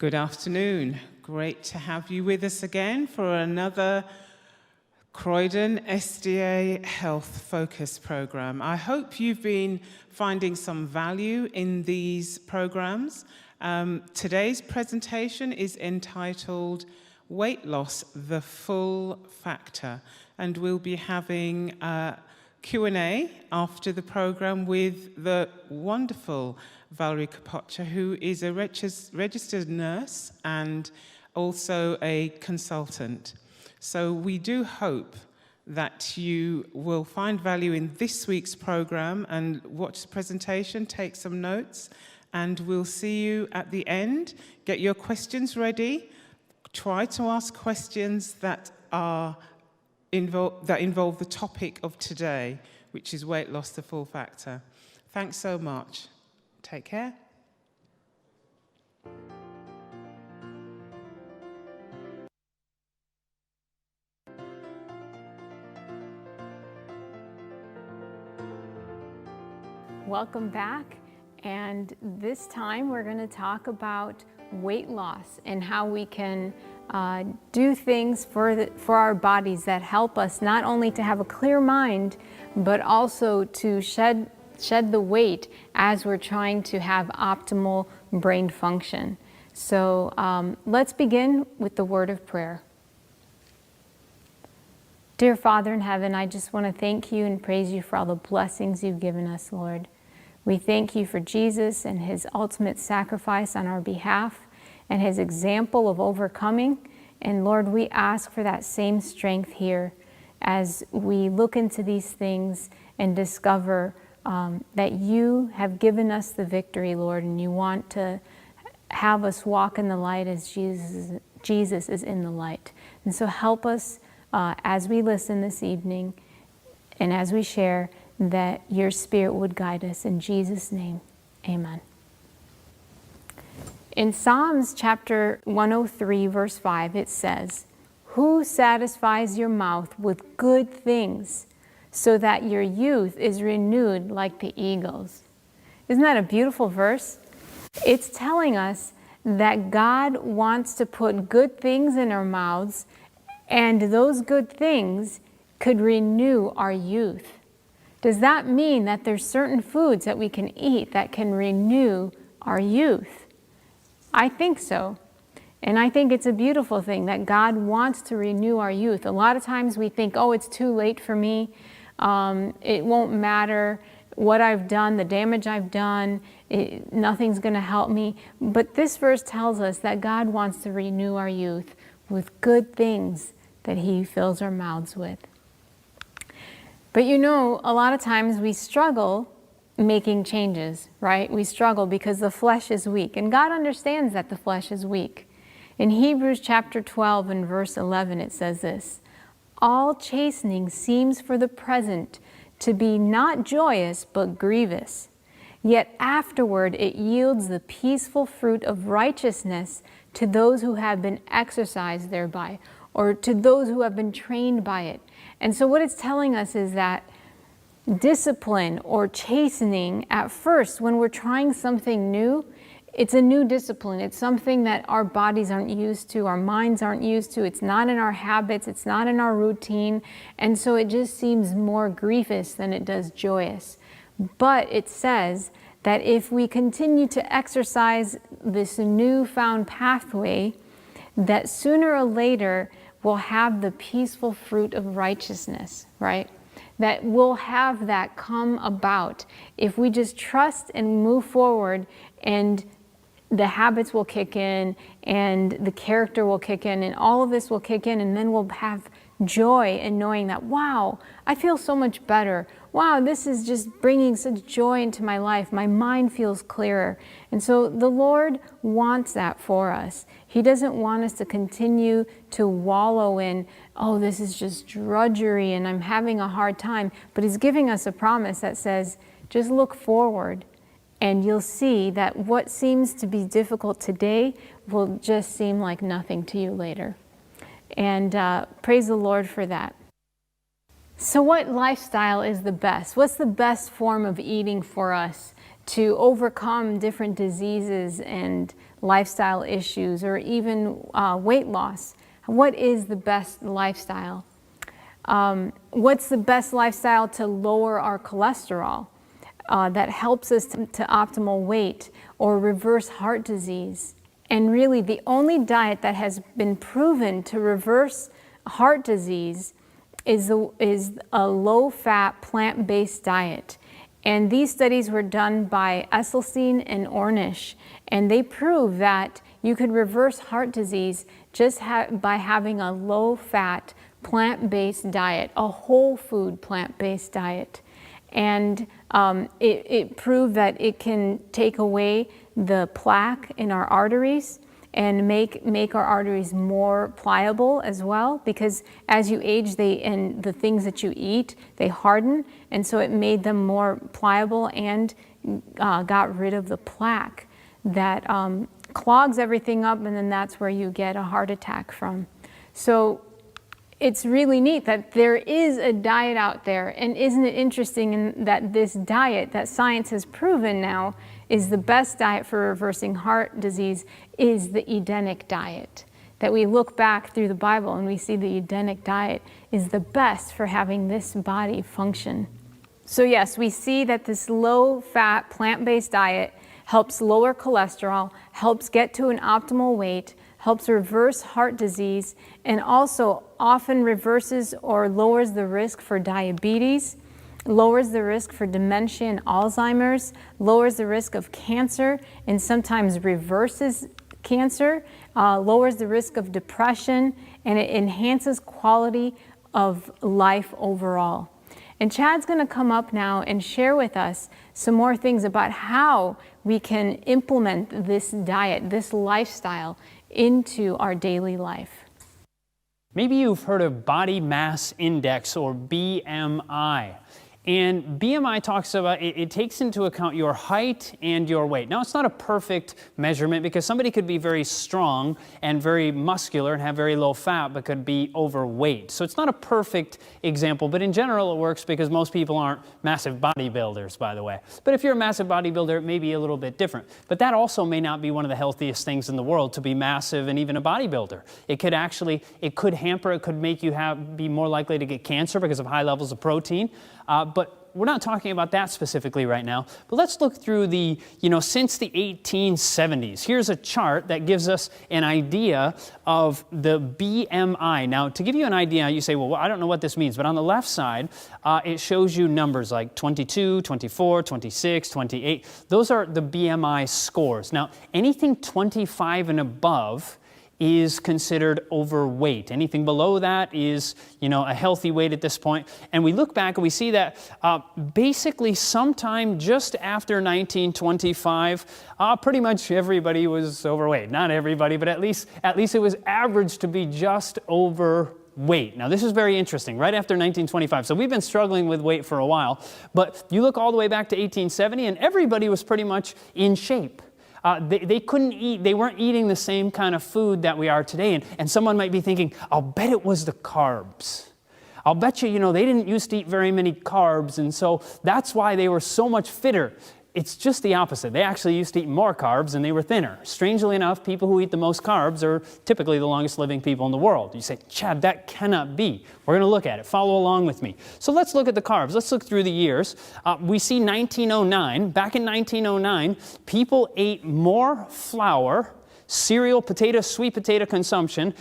Good afternoon. Great to have you with us again for another Croydon SDA Health Focus program. I hope you've been finding some value in these programs. Today's presentation is entitled Weight Loss, the Full Factor, and we'll be having a Q&A after the program with the wonderful Valerie Kopotsha, who is a registered nurse and also a consultant. So we do hope that you will find value in this week's program and watch the presentation, take some notes, and we'll see you at the end. Get your questions ready. Try to ask questions that involve the topic of today, which is weight loss, the full factor. Thanks so much. Take care. Welcome back, and this time we're going to talk about weight loss and how we can do things for our bodies that help us not only to have a clear mind, but also to shed the weight as we're trying to have optimal brain function. So let's begin with the word of prayer. Dear Father in heaven, I just want to thank you and praise you for all the blessings you've given us, Lord. We thank you for Jesus and his ultimate sacrifice on our behalf and his example of overcoming. And Lord, we ask for that same strength here as we look into these things and discover that you have given us the victory, Lord, and you want to have us walk in the light as Jesus is in the light. And so help us as we listen this evening and as we share, that your Spirit would guide us. In Jesus' name, amen. In Psalms chapter 103, verse 5, it says, "Who satisfies your mouth with good things, so that your youth is renewed like the eagles?" Isn't that a beautiful verse? It's telling us that God wants to put good things in our mouths, and those good things could renew our youth. Does that mean that there's certain foods that we can eat that can renew our youth? I think so. And I think it's a beautiful thing that God wants to renew our youth. A lot of times we think, oh, it's too late for me. It won't matter what I've done, the damage I've done. Nothing's going to help me. But this verse tells us that God wants to renew our youth with good things that he fills our mouths with. But you know, a lot of times we struggle making changes, right? We struggle because the flesh is weak. And God understands that the flesh is weak. In Hebrews chapter 12 and verse 11, it says this, "All chastening seems for the present to be not joyous but grievous. Yet afterward it yields the peaceful fruit of righteousness to those who have been exercised thereby," or to those who have been trained by it. And so what it's telling us is that discipline or chastening at first, when we're trying something new, it's a new discipline. It's something that our bodies aren't used to, our minds aren't used to. It's not in our habits, it's not in our routine. And so it just seems more grievous than it does joyous. But it says that if we continue to exercise this newfound pathway, that sooner or later we'll have the peaceful fruit of righteousness, right? That we'll have that come about if we just trust and move forward, and the habits will kick in and the character will kick in and all of this will kick in, and then we'll have joy in knowing that, wow, I feel so much better. Wow, this is just bringing such joy into my life. My mind feels clearer. And so the Lord wants that for us. He doesn't want us to continue to wallow in, oh, this is just drudgery and I'm having a hard time. But he's giving us a promise that says, just look forward and you'll see that what seems to be difficult today will just seem like nothing to you later. And praise the Lord for that. So what lifestyle is the best? What's the best form of eating for us to overcome different diseases and lifestyle issues, or even weight loss. What is the best lifestyle? What's the best lifestyle to lower our cholesterol that helps us to optimal weight or reverse heart disease? And really, the only diet that has been proven to reverse heart disease is a low-fat, plant-based diet. And these studies were done by Esselstyn and Ornish, and they prove that you could reverse heart disease just by having a low-fat, plant-based diet, a whole food plant-based diet. And it proved that it can take away the plaque in our arteries and make our arteries more pliable as well, because as you age, and the things that you eat, they harden, and so it made them more pliable and got rid of the plaque that clogs everything up, and then that's where you get a heart attack from. So it's really neat that there is a diet out there, and isn't it interesting that this diet that science has proven now is the best diet for reversing heart disease is the Edenic diet. That we look back through the Bible and we see the Edenic diet is the best for having this body function. So yes, we see that this low-fat, plant-based diet helps lower cholesterol, helps get to an optimal weight, helps reverse heart disease, and also often reverses or lowers the risk for diabetes, lowers the risk for dementia and Alzheimer's, lowers the risk of cancer, and sometimes reverses cancer, lowers the risk of depression, and it enhances quality of life overall. And Chad's going to come up now and share with us some more things about how we can implement this diet, this lifestyle, into our daily life. Maybe you've heard of body mass index, or BMI. And BMI talks about, it takes into account your height and your weight. Now, it's not a perfect measurement, because somebody could be very strong and very muscular and have very low fat, but could be overweight. So it's not a perfect example, but in general it works, because most people aren't massive bodybuilders, by the way. But if you're a massive bodybuilder, it may be a little bit different. But that also may not be one of the healthiest things in the world, to be massive and even a bodybuilder. It could hamper, it could make you be more likely to get cancer because of high levels of protein. But we're not talking about that specifically right now. But let's look through since the 1870s. Here's a chart that gives us an idea of the BMI. Now, to give you an idea, you say, well, I don't know what this means. But on the left side, it shows you numbers like 22, 24, 26, 28. Those are the BMI scores. Now, anything 25 and above is considered overweight. Anything below that is, a healthy weight at this point. And we look back and we see that basically sometime just after 1925, pretty much everybody was overweight. Not everybody, but at least it was averaged to be just overweight. Now, this is very interesting, right after 1925. So we've been struggling with weight for a while, but you look all the way back to 1870 and everybody was pretty much in shape. They couldn't eat, they weren't eating the same kind of food that we are today. And someone might be thinking, I'll bet it was the carbs. I'll bet you, they didn't used to eat very many carbs, and so that's why they were so much fitter. It's just the opposite. They actually used to eat more carbs and they were thinner. Strangely enough, people who eat the most carbs are typically the longest living people in the world. You say, Chad, that cannot be. We're going to look at it. Follow along with me. So let's look at the carbs. Let's look through the years. We see 1909. Back in 1909, people ate more flour, cereal, sweet potato consumption.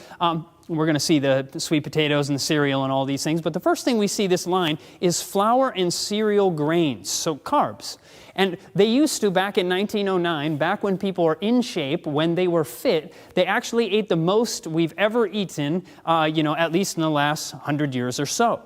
We're going to see the sweet potatoes and the cereal and all these things. But the first thing we see this line is flour and cereal grains, so carbs. And they used to, back in 1909, back when people were in shape, when they were fit, they actually ate the most we've ever eaten, at least in the last 100 years or so.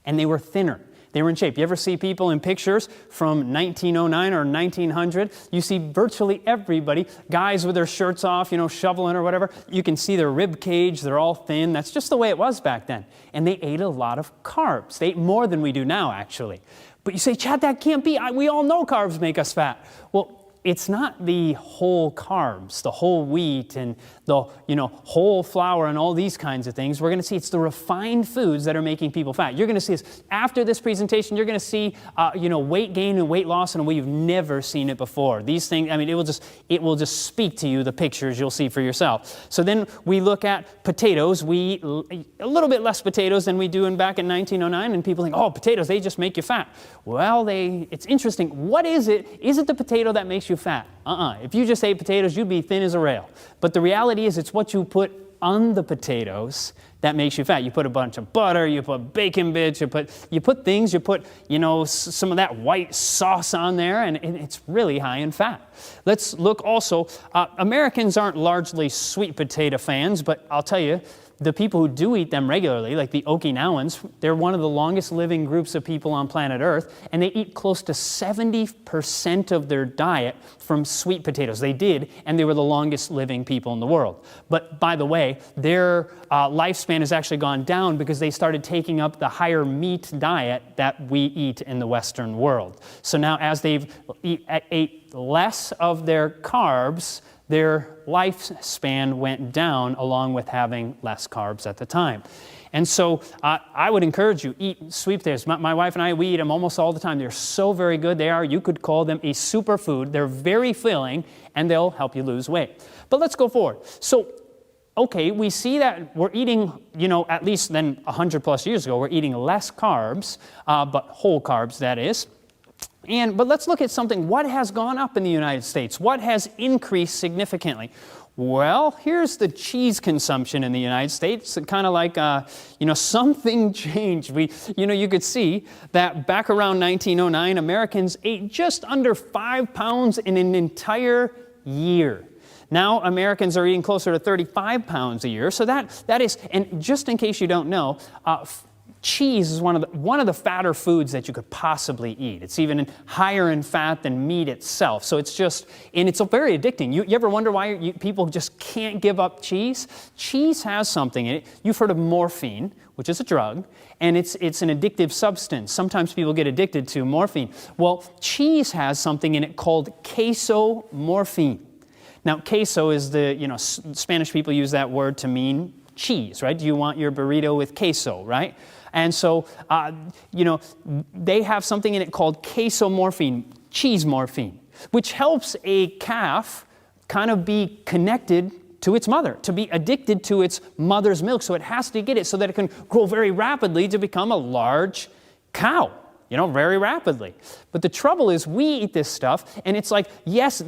And they were thinner. They were in shape. You ever see people in pictures from 1909 or 1900? You see virtually everybody, guys with their shirts off, shoveling or whatever. You can see their rib cage. They're all thin. That's just the way it was back then. And they ate a lot of carbs. They ate more than we do now, actually. But you say, Chad, that can't be. We all know carbs make us fat. Well, it's not the whole carbs, the whole wheat and the whole flour and all these kinds of things. We're going to see it's the refined foods that are making people fat. You're going to see this after this presentation. You're going to see weight gain and weight loss in a way you've never seen it before. These things, I mean, it will just speak to you. The pictures you'll see for yourself. So then we look at potatoes. We eat a little bit less potatoes than we do back in 1909, and people think, oh, potatoes, they just make you fat. Well, it's interesting. What is it? Is it the potato that makes you fat? If you just ate potatoes, you'd be thin as a rail. But the reality is it's what you put on the potatoes that makes you fat. You put a bunch of butter, you put bacon bits, you put some of that white sauce on there, and it's really high in fat. Let's look also, Americans aren't largely sweet potato fans, but I'll tell you, the people who do eat them regularly, like the Okinawans, they're one of the longest living groups of people on planet Earth, and they eat close to 70% of their diet from sweet potatoes. They did, and they were the longest living people in the world. But by the way, their lifespan has actually gone down because they started taking up the higher meat diet that we eat in the Western world. So now as they've ate less of their carbs, their lifespan went down along with having less carbs at the time. And so I would encourage you, eat sweet potatoes. My wife and I, we eat them almost all the time. They're so very good. You could call them a superfood. They're very filling, and they'll help you lose weight. But let's go forward. So, okay, we see that we're eating, at least then 100 plus years ago, we're eating less carbs, but whole carbs, that is. But let's look at something. What has gone up in the United States? What has increased significantly? Well, here's the cheese consumption in the United States. Kind of like, something changed. You could see that back around 1909, Americans ate just under 5 pounds in an entire year. Now Americans are eating closer to 35 pounds a year. So that is, and just in case you don't know, cheese is one of the fatter foods that you could possibly eat. It's even higher in fat than meat itself. So it's very addicting. You ever wonder why people just can't give up cheese? Cheese has something in it. You've heard of morphine, which is a drug, and it's an addictive substance. Sometimes people get addicted to morphine. Well, cheese has something in it called casomorphine. Now, queso is Spanish people use that word to mean cheese, right? Do you want your burrito with queso, right? And so, they have something in it called casomorphine, cheese morphine, which helps a calf kind of be connected to its mother, to be addicted to its mother's milk. So it has to get it so that it can grow very rapidly to become a large cow, very rapidly. But the trouble is we eat this stuff, and it's like, yes,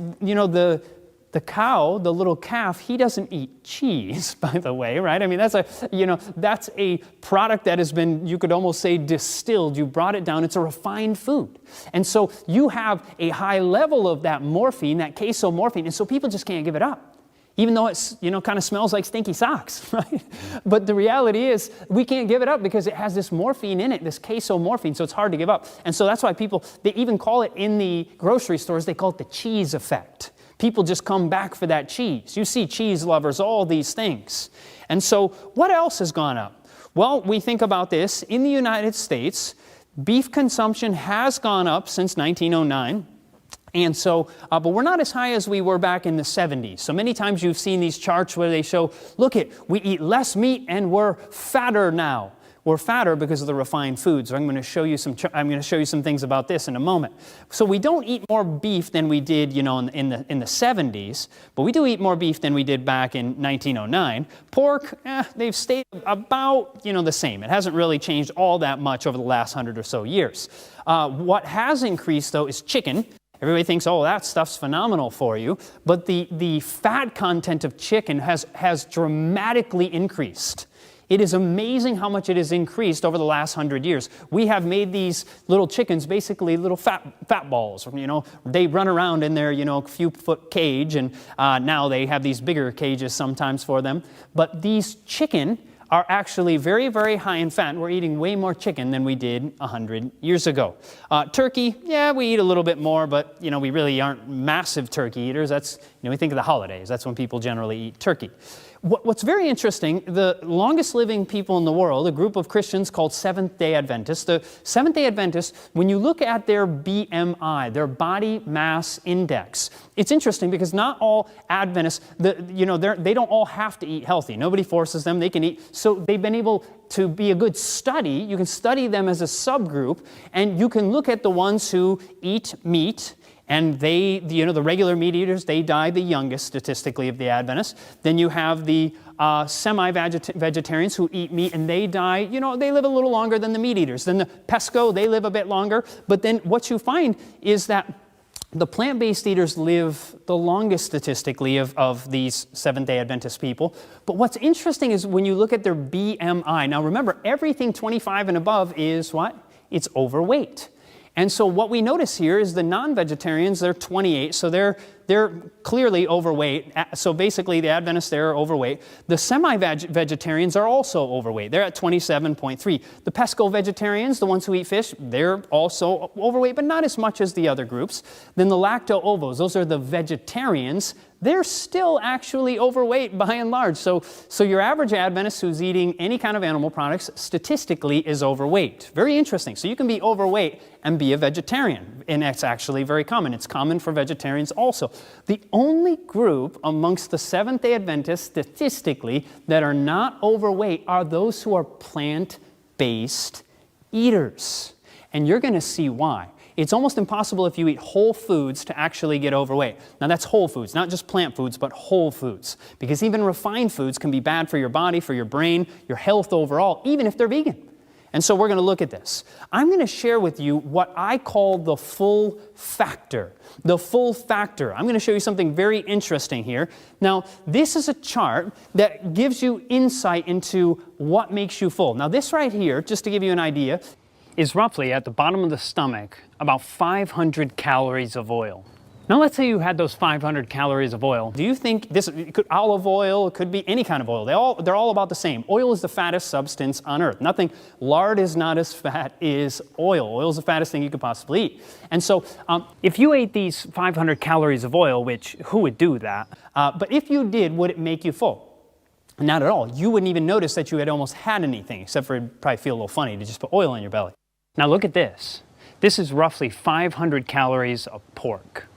the cow, the little calf, he doesn't eat cheese, by the way, right? I mean, that's a product that has been, you could almost say, distilled. You brought it down. It's a refined food. And so you have a high level of that morphine, that casomorphine, and so people just can't give it up. Even though it's, kind of smells like stinky socks, right? But the reality is we can't give it up because it has this morphine in it, this casomorphine, so it's hard to give up. And so that's why they even call it in the grocery stores, they call it the cheese effect. People just come back for that cheese. You see cheese lovers, all these things. And so what else has gone up? Well, we think about this. In the United States, beef consumption has gone up since 1909. And so, but we're not as high as we were back in the 70s. So many times you've seen these charts where they show, we eat less meat and we're fatter now. We're fatter because of the refined foods. So I'm going to show you some things about this in a moment. So we don't eat more beef than we did, in the 70s, but we do eat more beef than we did back in 1909. Pork, they've stayed about, the same. It hasn't really changed all that much over the last 100 or so years. What has increased, though, is chicken. Everybody thinks, that stuff's phenomenal for you. But the fat content of chicken has dramatically increased. It is amazing how much it has increased over the last 100 years. We have made these little chickens basically little fat balls. They run around in their few foot cage, and now they have these bigger cages sometimes for them. But these chicken are actually very, very high in fat. We're eating way more chicken than we did 100 years ago. Turkey, yeah, we eat a little bit more, but we really aren't massive turkey eaters. That's, we think of the holidays. That's when people generally eat turkey. What's very interesting, the longest living people in the world, a group of Christians called Seventh-day Adventists. The Seventh-day Adventists, when you look at their BMI, their body mass index, it's interesting because not all Adventists, they don't all have to eat healthy. Nobody forces them. They can eat. So they've been able to be a good study. You can study them as a subgroup, and you can look at the ones who eat meat. And they, the regular meat eaters, they die the youngest statistically of the Adventists. Then you have the semi-vegetarians who eat meat and they die, they live a little longer than the meat eaters. Then the pesco, they live a bit longer. But then what you find is that the plant-based eaters live the longest statistically of these Seventh-day Adventist people. But what's interesting is when you look at their BMI. Now remember, everything 25 and above is what? It's overweight. And so what we notice here is the non-vegetarians, they're 28, so they're clearly overweight. So basically the Adventists, they're overweight. The semi-vegetarians are also overweight. They're at 27.3. The pesco-vegetarians, the ones who eat fish, they're also overweight, but not as much as the other groups. Then the lacto-ovos, those are the vegetarians. They're still actually overweight by and large. So your average Adventist who's eating any kind of animal products statistically is overweight. Very interesting. So you can be overweight and be a vegetarian. And that's actually very common. It's common for vegetarians also. The only group amongst the Seventh-day Adventists statistically that are not overweight are those who are plant-based eaters. And you're going to see why. It's almost impossible if you eat whole foods to actually get overweight. Now that's whole foods, not just plant foods, but whole foods. Because even refined foods can be bad for your body, for your brain, your health overall, even if they're vegan. And so we're going to look at this. I'm going to share with you what I call the full factor. The full factor. I'm going to show you something very interesting here. Now, this is a chart that gives you insight into what makes you full. Now, this right here, just to give you an idea, is roughly at the bottom of the stomach about 500 calories of oil. Now let's say you had those 500 calories of oil. Do you think it could olive oil, it could be any kind of oil. They're all about the same. Oil is the fattest substance on earth. Lard is not as fat as oil. Oil is the fattest thing you could possibly eat. And so if you ate these 500 calories of oil, which who would do that? But if you did, would it make you full? Not at all. You wouldn't even notice that you had almost had anything, except for it'd probably feel a little funny to just put oil in your belly. Now look at this. This is roughly 500 calories of pork.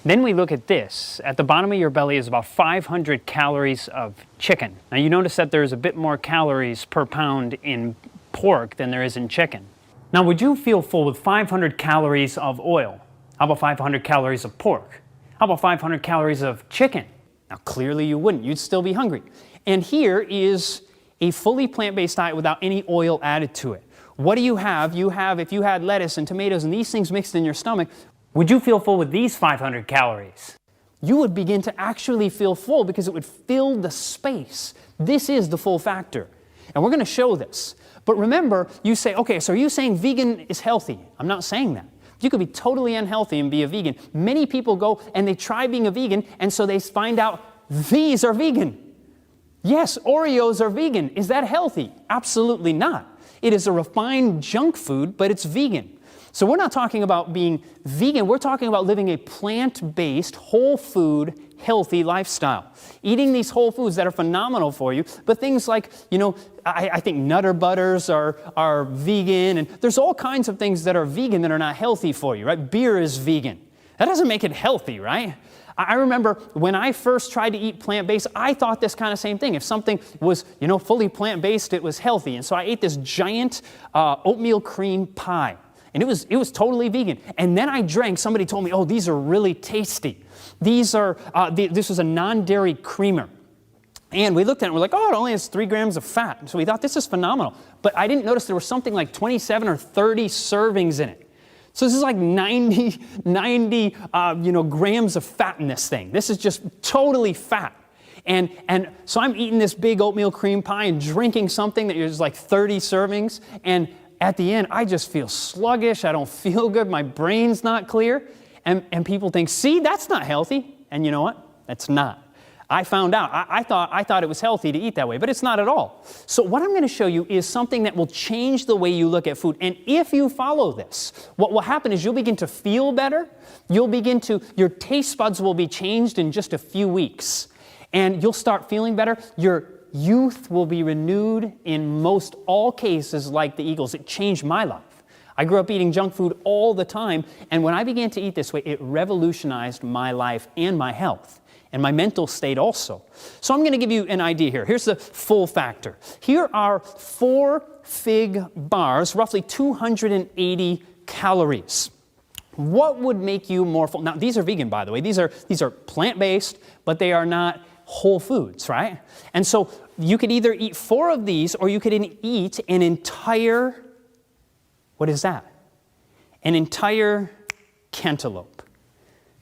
Then we look at this. At the bottom of your belly is about 500 calories of chicken. Now you notice that there's a bit more calories per pound in pork than there is in chicken. Now would you feel full with 500 calories of oil? How about 500 calories of pork? How about 500 calories of chicken? Now clearly you wouldn't. You'd still be hungry. And here is a fully plant-based diet without any oil added to it. What do you have? If you had lettuce and tomatoes and these things mixed in your stomach, would you feel full with these 500 calories? You would begin to actually feel full because it would fill the space. This is the full factor. And we're going to show this. But remember, you say, okay, so are you saying vegan is healthy? I'm not saying that. You could be totally unhealthy and be a vegan. Many people go and they try being a vegan, and so they find out these are vegan. Yes, Oreos are vegan. Is that healthy? Absolutely not. It is a refined junk food, but it's vegan. So we're not talking about being vegan. We're talking about living a plant-based, whole food, healthy lifestyle. Eating these whole foods that are phenomenal for you, but things like, I think Nutter Butters are vegan, and there's all kinds of things that are vegan that are not healthy for you, right? Beer is vegan. That doesn't make it healthy, right? I remember when I first tried to eat plant-based, I thought this kind of same thing. If something was, fully plant-based, it was healthy. And so I ate this giant oatmeal cream pie. And it was totally vegan. And then I drank, somebody told me, oh, these are really tasty. This was a non-dairy creamer. And we looked at it and we're like, oh, it only has 3 grams of fat. So we thought, this is phenomenal. But I didn't notice there was something like 27 or 30 servings in it. So this is like 90 grams of fat in this thing. This is just totally fat. And so I'm eating this big oatmeal cream pie and drinking something that is like 30 servings. And at the end, I just feel sluggish. I don't feel good. My brain's not clear. And people think, see, that's not healthy. And you know what? That's not. I found out. I thought it was healthy to eat that way, but it's not at all. So what I'm going to show you is something that will change the way you look at food. And if you follow this, what will happen is you'll begin to feel better. Your taste buds will be changed in just a few weeks. And you'll start feeling better. Your youth will be renewed in most all cases like the eagles. It changed my life. I grew up eating junk food all the time. And when I began to eat this way, it revolutionized my life and my health. And my mental state also. So I'm going to give you an idea here. Here's the full factor. Here are 4 fig bars, roughly 280 calories. What would make you more full? Now, these are vegan, by the way. These are plant-based, but they are not whole foods, right? And so you could either eat 4 of these, or you could eat an entire, what is that? An entire cantaloupe.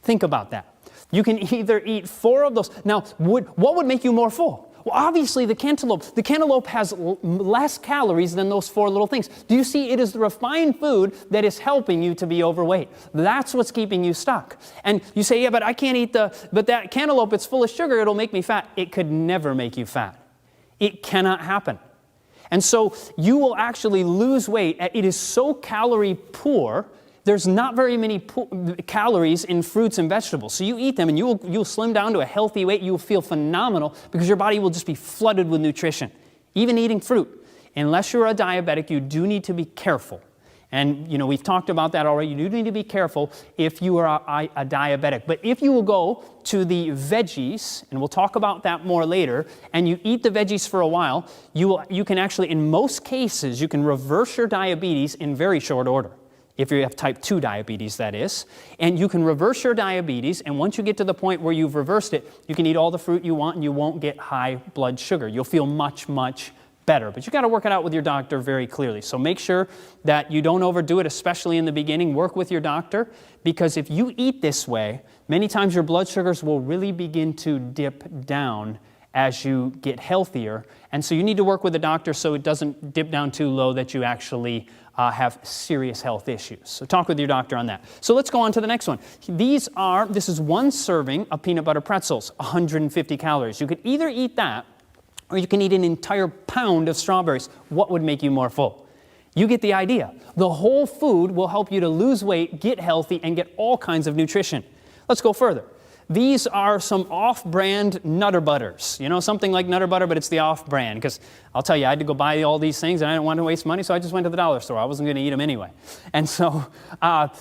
Think about that. You can either eat 4 of those. Now, what would make you more full? Well, obviously the cantaloupe. The cantaloupe has less calories than those 4 little things. Do you see? It is the refined food that is helping you to be overweight. That's what's keeping you stuck. And you say, yeah, but I can't eat but that cantaloupe, it's full of sugar, it'll make me fat. It could never make you fat. It cannot happen. And so you will actually lose weight. It is so calorie poor. There's not very many calories in fruits and vegetables. So you eat them and you'll slim down to a healthy weight. You'll feel phenomenal because your body will just be flooded with nutrition. Even eating fruit. Unless you're a diabetic, you do need to be careful. And, we've talked about that already. You do need to be careful if you are a diabetic. But if you will go to the veggies, and we'll talk about that more later, and you eat the veggies for a while, you can actually, in most cases, you can reverse your diabetes in very short order. If you have type 2 diabetes, that is. And you can reverse your diabetes, and once you get to the point where you've reversed it, you can eat all the fruit you want, and you won't get high blood sugar. You'll feel much, much better. But you got to work it out with your doctor very clearly. So make sure that you don't overdo it, especially in the beginning. Work with your doctor, because if you eat this way, many times your blood sugars will really begin to dip down as you get healthier. And so you need to work with the doctor so it doesn't dip down too low that you actually have serious health issues. So talk with your doctor on that. So let's go on to the next one. This is 1 serving of peanut butter pretzels, 150 calories. You could either eat that, or you can eat an entire pound of strawberries. What would make you more full? You get the idea. The whole food will help you to lose weight, get healthy, and get all kinds of nutrition. Let's go further. These are some off-brand Nutter Butters. Something like Nutter Butter, but it's the off-brand. Because I'll tell you, I had to go buy all these things, and I didn't want to waste money, so I just went to the dollar store. I wasn't going to eat them anyway. And so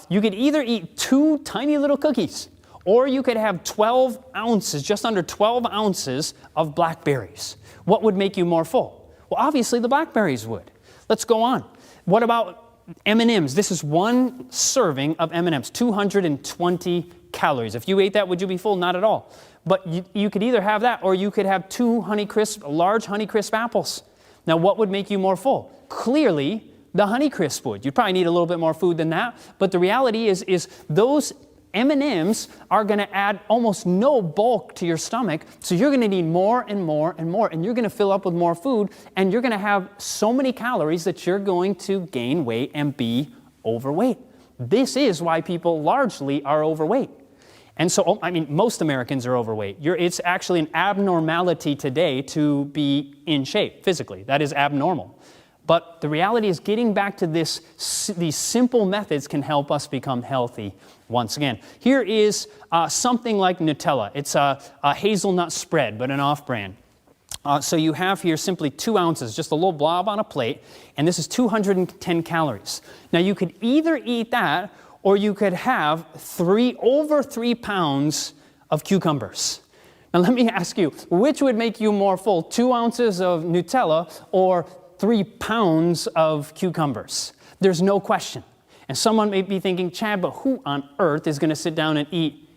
you could either eat 2 tiny little cookies, or you could have 12 ounces, just under 12 ounces of blackberries. What would make you more full? Well, obviously the blackberries would. Let's go on. What about M&Ms? This is 1 serving of M&Ms, 220 calories. If you ate that, would you be full? Not at all. But you could either have that, or you could have 2 large Honeycrisp apples. Now, what would make you more full? Clearly, the Honeycrisp would. You'd probably need a little bit more food than that. But the reality is those M&Ms are going to add almost no bulk to your stomach, so you're going to need more and more and more, and you're going to fill up with more food, and you're going to have so many calories that you're going to gain weight and be overweight. This is why people largely are overweight. And so, most Americans are overweight. It's actually an abnormality today to be in shape physically. That is abnormal. But the reality is getting back to these simple methods can help us become healthy once again. Here is something like Nutella. It's a hazelnut spread, but an off-brand. So you have here simply 2 ounces, just a little blob on a plate, and this is 210 calories. Now you could either eat that, or you could have over 3 pounds of cucumbers. Now let me ask you, which would make you more full, 2 ounces of Nutella or 3 pounds of cucumbers? There's no question. And someone may be thinking, Chad, but who on earth is going to sit down and eat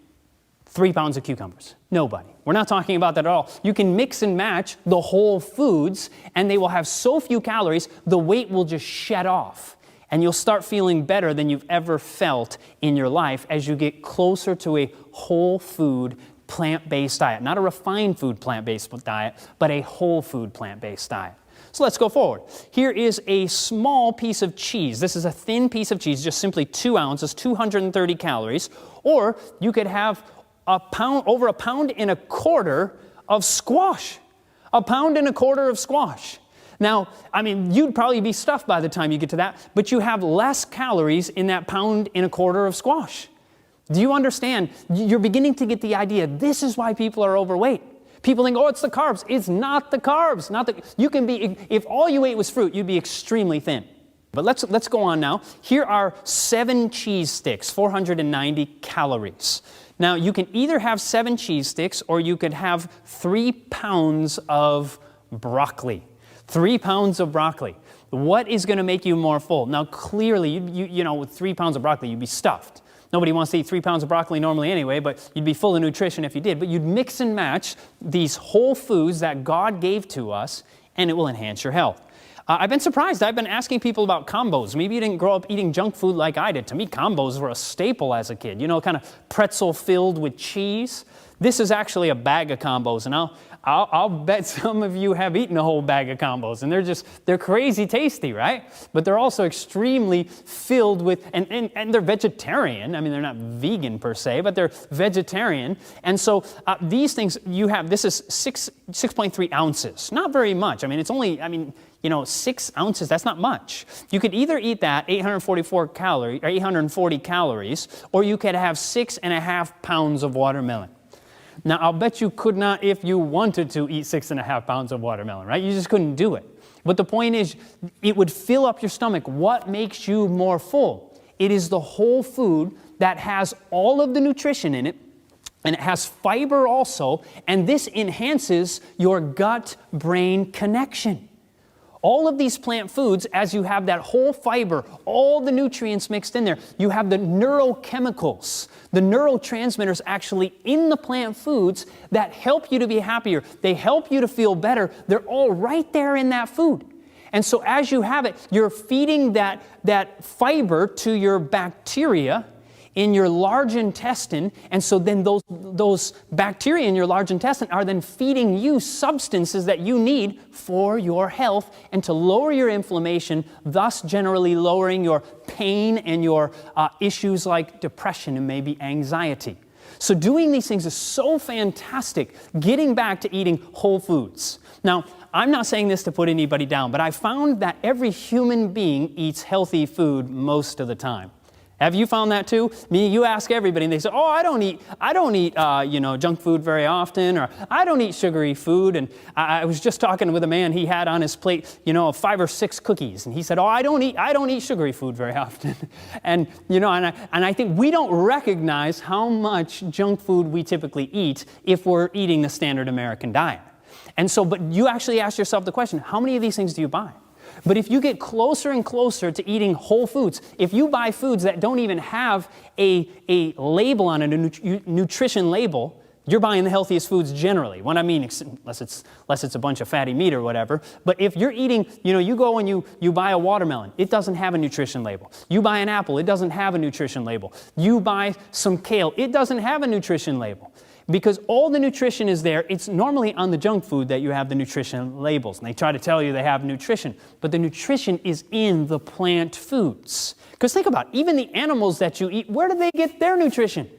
3 pounds of cucumbers? Nobody. We're not talking about that at all. You can mix and match the whole foods, and they will have so few calories, the weight will just shed off. And you'll start feeling better than you've ever felt in your life as you get closer to a whole food, plant-based diet. Not a refined food plant-based diet, but a whole food plant-based diet. So let's go forward. Here is a small piece of cheese. This is a thin piece of cheese, just simply 2 ounces, 230 calories. Or you could have over a pound and a quarter of squash. 1.25 pounds of squash. Now, I mean, you'd probably be stuffed by the time you get to that, but you have less calories in that 1.25 pounds of squash. Do you understand? You're beginning to get the idea. This is why people are overweight. People think, oh, it's the carbs. It's not the carbs. You can be, if all you ate was fruit, you'd be extremely thin. But let's go on now. Here are 7 cheese sticks, 490 calories. Now, you can either have 7 cheese sticks or you could have 3 pounds of broccoli. 3 pounds of broccoli. What is going to make you more full? Now, clearly, you know, with 3 pounds of broccoli, you'd be stuffed. Nobody wants to eat 3 pounds of broccoli normally anyway, but you'd be full of nutrition if you did. But you'd mix and match these whole foods that God gave to us, and it will enhance your health. I've been surprised. I've been asking people about combos. Maybe you didn't grow up eating junk food like I did. To me, combos were a staple as a kid. You know, kind of pretzel filled with cheese. This is actually a bag of combos, and I'll bet some of you have eaten a whole bag of combos, and they're crazy tasty, right? But they're also extremely filled with, and they're vegetarian. I mean, they're not vegan per se, but they're vegetarian. And so these things this is 6.3 ounces. Not very much. I mean, it's only, 6 ounces, that's not much. You could either eat that, 840 calories, or you could have 6.5 pounds of watermelon. Now, I'll bet you could not, if you wanted to, eat 6.5 pounds of watermelon, right? You just couldn't do it. But the point is, it would fill up your stomach. What makes you more full? It is the whole food that has all of the nutrition in it, and it has fiber also, and this enhances your gut-brain connection. All of these plant foods, as you have that whole fiber, all the nutrients mixed in there, you have the neurochemicals, the neurotransmitters actually in the plant foods that help you to be happier. They help you to feel better. They're all right there in that food. And so as you have it, you're feeding that fiber to your bacteria in your large intestine, and so then those bacteria in your large intestine are then feeding you substances that you need for your health and to lower your inflammation, thus generally lowering your pain and your issues like depression and maybe anxiety. So doing these things is so fantastic, getting back to eating whole foods. Now, I'm not saying this to put anybody down, but I found that every human being eats healthy food most of the time. Have you found that too? I mean, you ask everybody and they say, oh, I don't eat junk food very often, or I don't eat sugary food. And I was just talking with a man, he had on his plate, 5 or 6 cookies. And he said, oh, I don't eat sugary food very often. And I think we don't recognize how much junk food we typically eat if we're eating the standard American diet. And so, but you actually ask yourself the question, how many of these things do you buy? But if you get closer and closer to eating whole foods, if you buy foods that don't even have a label on it, a nutrition label, you're buying the healthiest foods generally. What I mean, unless it's a bunch of fatty meat or whatever. But if you're eating, you go and you buy a watermelon, it doesn't have a nutrition label. You buy an apple, it doesn't have a nutrition label. You buy some kale, it doesn't have a nutrition label. Because all the nutrition is there. It's normally on the junk food that you have the nutrition labels. And they try to tell you they have nutrition. But the nutrition is in the plant foods. Because think about it, even the animals that you eat, where do they get their nutrition?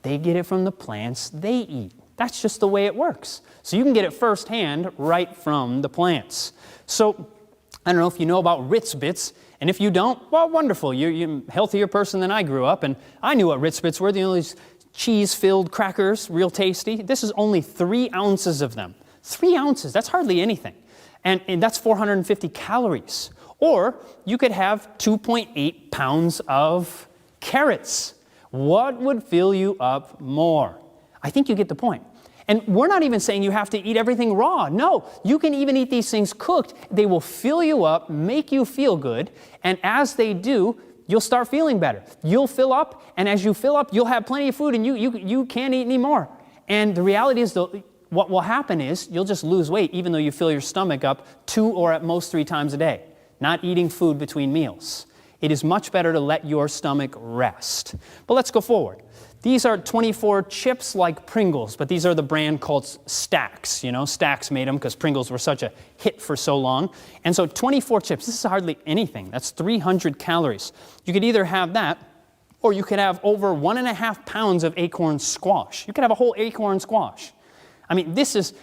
They get it from the plants they eat. That's just the way it works. So you can get it firsthand right from the plants. So I don't know if you know about Ritz Bits. And if you don't, well, wonderful. You're a healthier person than I grew up. And I knew what Ritz Bits were. The only cheese-filled crackers, real tasty. This is only 3 ounces of them. 3 ounces, that's hardly anything. And that's 450 calories. Or you could have 2.8 pounds of carrots. What would fill you up more? I think you get the point. And we're not even saying you have to eat everything raw. No, you can even eat these things cooked. They will fill you up, make you feel good, and as they do, you'll start feeling better. You'll fill up, and as you fill up, you'll have plenty of food, and you can't eat any more. And the reality is, though, what will happen is you'll just lose weight, even though you fill your stomach up 2 or at most 3 times a day, not eating food between meals. It is much better to let your stomach rest. But let's go forward. These are 24 chips like Pringles, but these are the brand called Stacks. Stacks made them because Pringles were such a hit for so long. And so 24 chips, this is hardly anything. That's 300 calories. You could either have that, or you could have over 1.5 pounds of acorn squash. You could have a whole acorn squash. I mean, this is,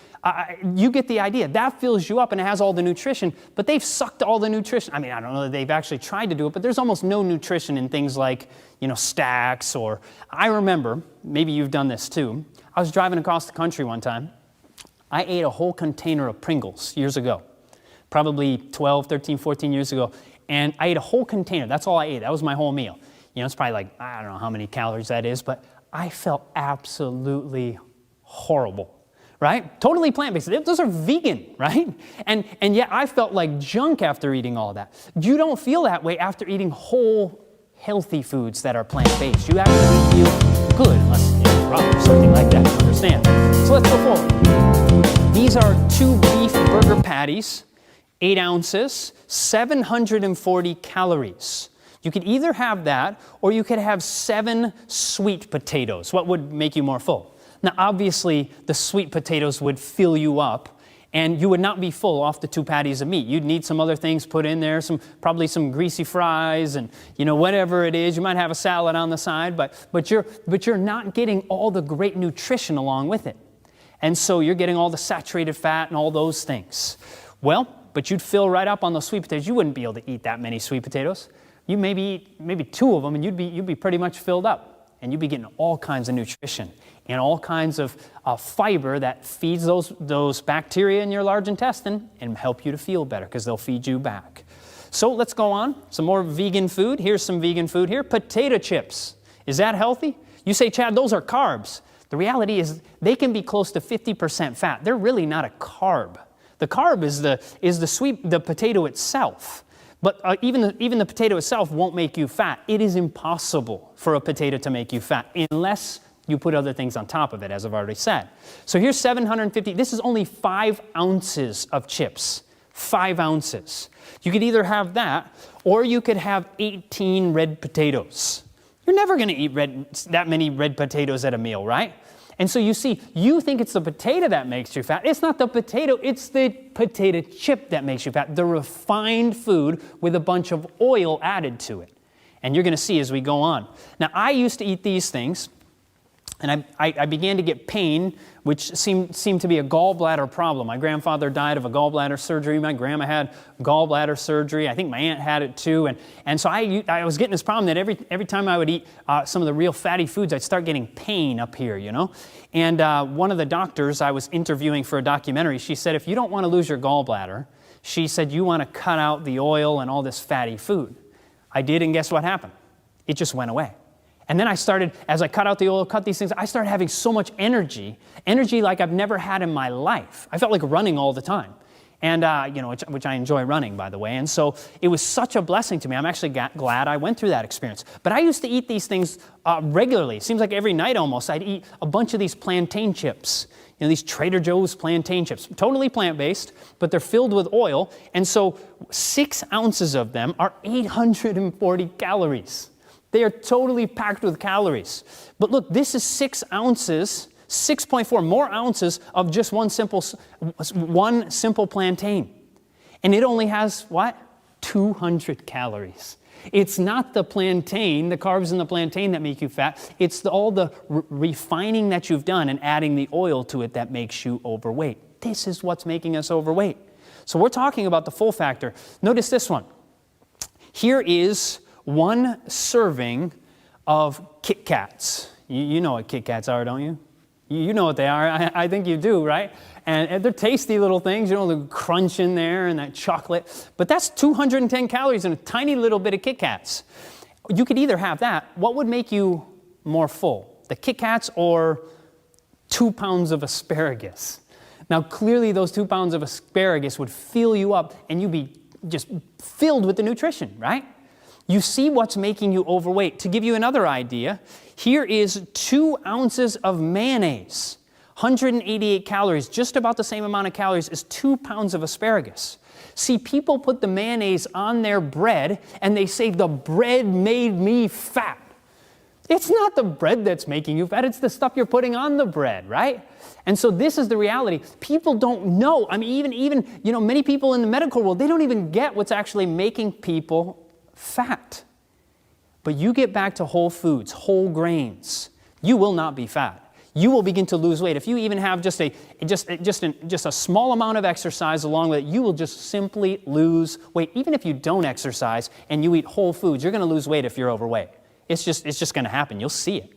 you get the idea. That fills you up and it has all the nutrition, but they've sucked all the nutrition. I mean, I don't know that they've actually tried to do it, but there's almost no nutrition in things like, Stacks or, I remember, maybe you've done this too. I was driving across the country one time. I ate a whole container of Pringles years ago, probably 12, 13, 14 years ago, and I ate a whole container. That's all I ate. That was my whole meal. It's probably like, I don't know how many calories that is, but I felt absolutely horrible, right? Totally plant-based. Those are vegan, right? And yet I felt like junk after eating all that. You don't feel that way after eating whole, healthy foods that are plant-based. You actually feel good, unless you're rough or something like that, you understand. So let's go forward. These are 2 beef burger patties, 8 ounces, 740 calories. You could either have that, or you could have 7 sweet potatoes. What would make you more full? Now, obviously, the sweet potatoes would fill you up, and you would not be full off the 2 patties of meat. You'd need some other things put in there, probably some greasy fries, and whatever it is. You might have a salad on the side, but you're not getting all the great nutrition along with it. And so you're getting all the saturated fat and all those things. Well, but you'd fill right up on those sweet potatoes. You wouldn't be able to eat that many sweet potatoes. You maybe eat 2 of them, and you'd be pretty much filled up, and you'd be getting all kinds of nutrition and all kinds of fiber that feeds those bacteria in your large intestine and help you to feel better because they'll feed you back. So let's go on. Some more vegan food. Here's some vegan food here. Potato chips. Is that healthy? You say, Chad, those are carbs. The reality is they can be close to 50% fat. They're really not a carb. The carb is the potato itself. But even the potato itself won't make you fat. It is impossible for a potato to make you fat unless you put other things on top of it, as I've already said. So here's 750. This is only 5 ounces of chips. 5 ounces. You could either have that, or you could have 18 red potatoes. You're never going to eat that many red potatoes at a meal, right? And so you see, you think it's the potato that makes you fat. It's not the potato, it's the potato chip that makes you fat. The refined food with a bunch of oil added to it. And you're going to see as we go on. Now, I used to eat these things, and I began to get pain, which seemed to be a gallbladder problem. My grandfather died of a gallbladder surgery. My grandma had gallbladder surgery. I think my aunt had it too. And so I was getting this problem that every time I would eat some of the real fatty foods, I'd start getting pain up here, And one of the doctors I was interviewing for a documentary, she said, if you don't want to lose your gallbladder, she said, you want to cut out the oil and all this fatty food. I did, and guess what happened? It just went away. And then I started, as I cut out the oil, cut these things, I started having so much energy like I've never had in my life. I felt like running all the time. And, which I enjoy running, by the way. And so it was such a blessing to me. I'm actually glad I went through that experience. But I used to eat these things regularly. It seems like every night almost, I'd eat a bunch of these plantain chips. These Trader Joe's plantain chips. Totally plant-based, but they're filled with oil. And so 6 ounces of them are 840 calories. They are totally packed with calories. But look, this is 6 ounces, 6.4 more ounces of just one simple plantain. And it only has, 200 calories. It's not the plantain, the carbs in the plantain that make you fat. It's all the refining that you've done and adding the oil to it that makes you overweight. This is what's making us overweight. So we're talking about the full factor. Notice this one. Here is 1 serving of Kit Kats. You know what Kit Kats are, don't you? You know what they are. I think you do, right? And they're tasty little things, the crunch in there and that chocolate. But that's 210 calories in a tiny little bit of Kit Kats. You could either have that. What would make you more full? The Kit Kats or 2 pounds of asparagus? Now, clearly those 2 pounds of asparagus would fill you up and you'd be just filled with the nutrition, right? You see what's making you overweight. To give you another idea, here is 2 ounces of mayonnaise, 188 calories, just about the same amount of calories as 2 pounds of asparagus. See, people put the mayonnaise on their bread and they say, the bread made me fat. It's not the bread that's making you fat, it's the stuff you're putting on the bread, right? And so this is the reality. People don't know. I mean, even many people in the medical world, they don't even get what's actually making people fat. But you get back to whole foods, whole grains, you will not be fat. you will begin to lose weight. If you even have just a small amount of exercise along with it, you will just simply lose weight. Even if you don't exercise and you eat whole foods, you're going to lose weight if you're overweight. It's just going to happen. You'll see it.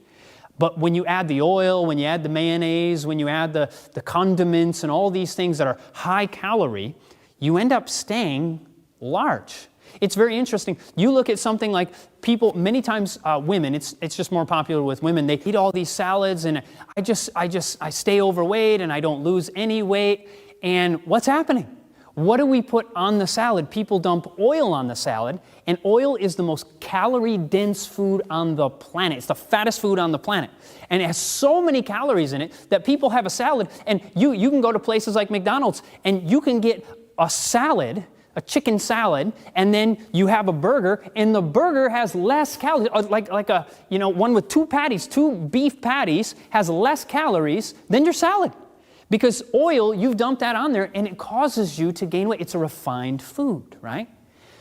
But when you add the oil, when you add the mayonnaise, when you add the condiments and all these things that are high calorie, you end up staying large. It's very interesting. You look at something like people, many times women, it's just more popular with women. They eat all these salads and I stay overweight and I don't lose any weight. And what's happening? What do we put on the salad? People dump oil on the salad, and oil is the most calorie-dense food on the planet. It's the fattest food on the planet. And it has so many calories in it that people have a salad, and you can go to places like McDonald's, and you can get a salad, a chicken salad, and then you have a burger, and the burger has less calories, like a, one with two beef patties has less calories than your salad. Because oil, you've dumped that on there, and it causes you to gain weight. It's a refined food, right?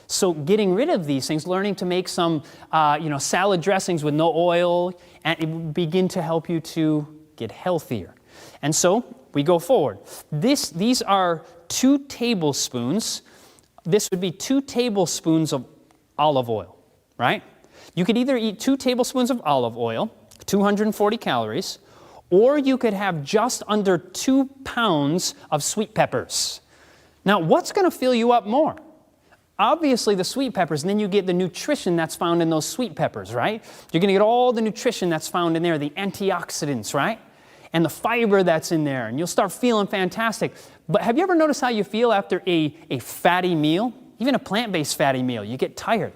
So getting rid of these things, learning to make some, salad dressings with no oil, and it will begin to help you to get healthier. And so we go forward. These are 2 tablespoons. This would be 2 tablespoons of olive oil, right? You could either eat 2 tablespoons of olive oil, 240 calories, or you could have just under 2 pounds of sweet peppers. Now, what's going to fill you up more? Obviously, the sweet peppers, and then you get the nutrition that's found in those sweet peppers, right? You're going to get all the nutrition that's found in there, the antioxidants, right? And the fiber that's in there, and you'll start feeling fantastic. But have you ever noticed how you feel after a fatty meal? Even a plant-based fatty meal, you get tired.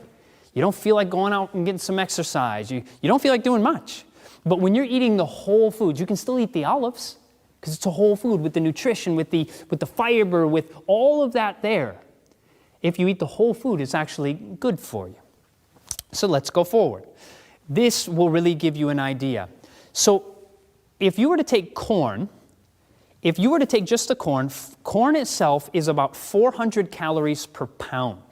You don't feel like going out and getting some exercise. You don't feel like doing much. But when you're eating the whole foods, you can still eat the olives because it's a whole food with the nutrition, with the fiber, with all of that there. If you eat the whole food, it's actually good for you. So let's go forward. This will really give you an idea. So if you were to take corn, if you were to take just the corn itself is about 400 calories per pound.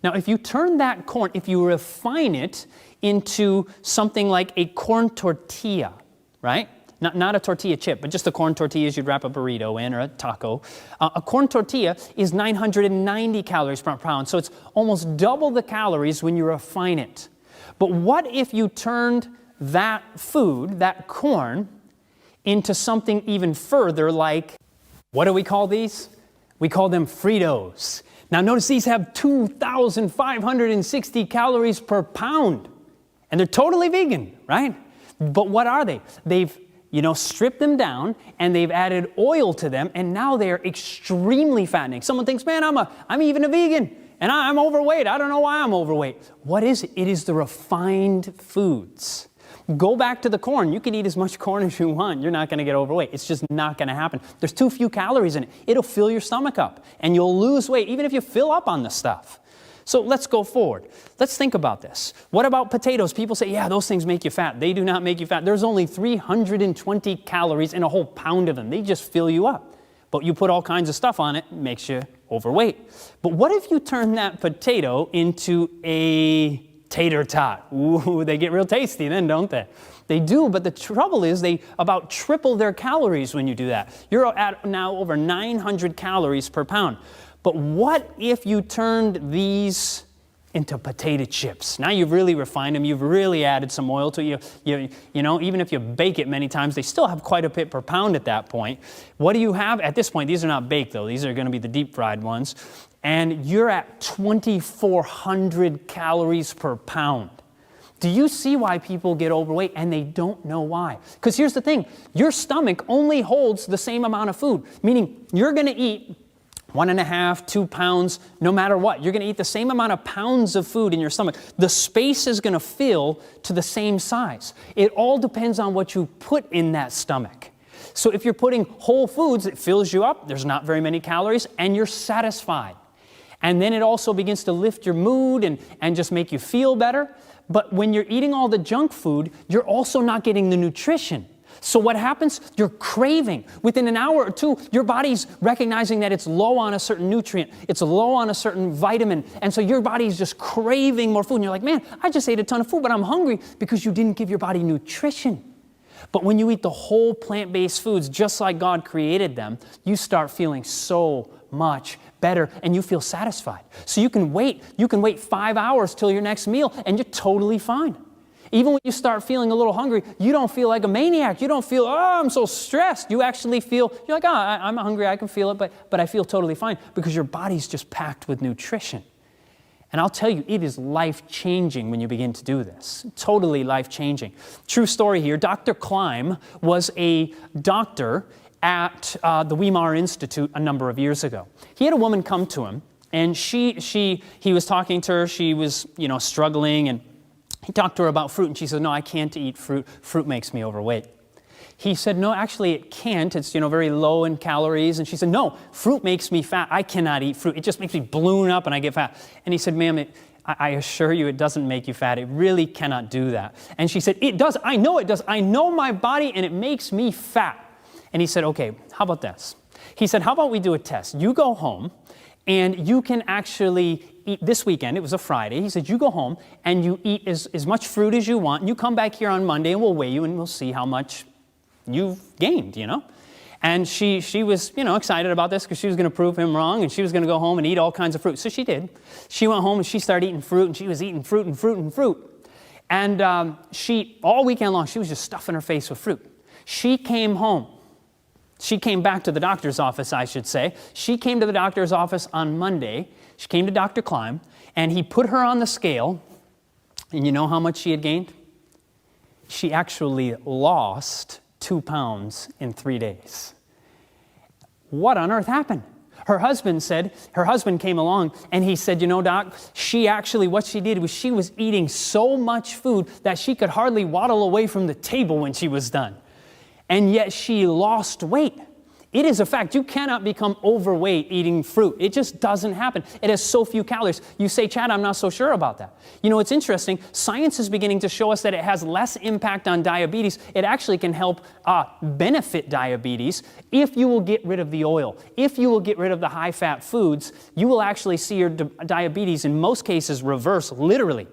Now, if you turn that corn, if you refine it into something like a corn tortilla, right? Not a tortilla chip, but just the corn tortillas you'd wrap a burrito in or a taco. A corn tortilla is 990 calories per pound, so it's almost double the calories when you refine it. But what if you turned that food, that corn, into something even further like, what do we call these? We call them Fritos. Now notice these have 2,560 calories per pound. And they're totally vegan, right? But what are they? They've, stripped them down and they've added oil to them, and now they're extremely fattening. Someone thinks, man, I'm even a vegan and I'm overweight. I don't know why I'm overweight. What is it? It is the refined foods. Go back to the corn. You can eat as much corn as you want. You're not going to get overweight. It's just not going to happen. There's too few calories in it. It'll fill your stomach up and you'll lose weight even if you fill up on the stuff. So let's go forward. Let's think about this. What about potatoes? People say, yeah, those things make you fat. They do not make you fat. There's only 320 calories in a whole pound of them. They just fill you up. But you put all kinds of stuff on it, it makes you overweight. But what if you turn that potato into a tater tot? Ooh, they get real tasty then, don't they? They do, but the trouble is they about triple their calories when you do that. You're at now over 900 calories per pound. But what if you turned these into potato chips? Now you've really refined them. You've really added some oil to it. Even if you bake it many times, they still have quite a bit per pound at that point. What do you have? At this point, these are not baked, though. These are going to be the deep fried ones. And you're at 2,400 calories per pound. Do you see why people get overweight and they don't know why? Because here's the thing. Your stomach only holds the same amount of food, meaning you're going to eat 1.5, 2 pounds, no matter what. You're going to eat the same amount of pounds of food in your stomach. The space is going to fill to the same size. It all depends on what you put in that stomach. So if you're putting whole foods, it fills you up, there's not very many calories, and you're satisfied. And then it also begins to lift your mood and just make you feel better. But when you're eating all the junk food, you're also not getting the nutrition. So what happens? You're craving. Within an hour or two, your body's recognizing that it's low on a certain nutrient. It's low on a certain vitamin. And so your body's just craving more food. And you're like, man, I just ate a ton of food, but I'm hungry because you didn't give your body nutrition. But when you eat the whole plant-based foods, just like God created them, you start feeling so much better and you feel satisfied. So you can wait 5 hours till your next meal and you're totally fine. Even when you start feeling a little hungry, you don't feel like a maniac. You don't feel, oh, I'm so stressed. You actually feel, you're like, oh, I'm hungry, I can feel it, but I feel totally fine because your body's just packed with nutrition. And I'll tell you, it is life-changing when you begin to do this. Totally life-changing. True story here. Dr. Klein was a doctor at the Weimar Institute a number of years ago. He had a woman come to him, and he was talking to her. She was, struggling, and he talked to her about fruit, and she said, no, I can't eat fruit. Fruit makes me overweight. He said, no, actually it can't. It's, very low in calories. And she said, no, fruit makes me fat. I cannot eat fruit. It just makes me balloon up and I get fat. And he said, ma'am, I assure you it doesn't make you fat. It really cannot do that. And she said, it does. I know it does. I know my body and it makes me fat. And he said, okay, how about this? He said, how about we do a test? You go home and you can actually eat this weekend. It was a Friday. He said, you go home and you eat as much fruit as you want. And you come back here on Monday and we'll weigh you and we'll see how much you've gained, And she was, excited about this because she was going to prove him wrong and she was going to go home and eat all kinds of fruit. So she did. She went home and she started eating fruit and she was eating fruit and fruit and fruit. And all weekend long, she was just stuffing her face with fruit. She came home. She came back to the doctor's office, I should say. She came to the doctor's office on Monday. She came to Dr. Klein and he put her on the scale. And you know how much she had gained? She actually lost 2 pounds in 3 days. What on earth happened? Her husband came along and he said, Doc, what she did was she was eating so much food that she could hardly waddle away from the table when she was done. And yet she lost weight. It is a fact. You cannot become overweight eating fruit. It just doesn't happen. It has so few calories. You say, Chad, I'm not so sure about that. It's interesting. Science is beginning to show us that it has less impact on diabetes. It actually can help benefit diabetes if you will get rid of the oil. If you will get rid of the high-fat foods, you will actually see your diabetes in most cases reverse, literally.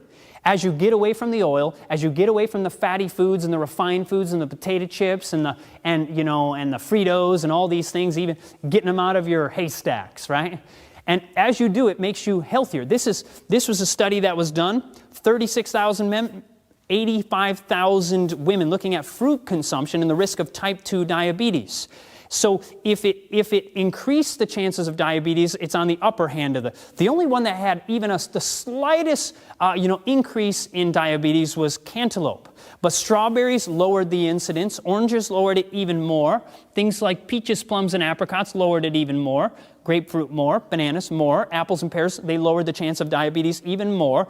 As you get away from the oil, as you get away from the fatty foods and the refined foods and the potato chips and the Fritos and all these things, even getting them out of your haystacks, right? And as you do, it makes you healthier. This was a study that was done, 36,000 men, 85,000 women looking at fruit consumption and the risk of type 2 diabetes. So if it increased the chances of diabetes, it's on the upper hand of the only one that had even the slightest increase in diabetes was cantaloupe. But strawberries lowered the incidence, oranges lowered it even more, things like peaches, plums, and apricots lowered it even more, grapefruit more, bananas more, apples and pears, they lowered the chance of diabetes even more.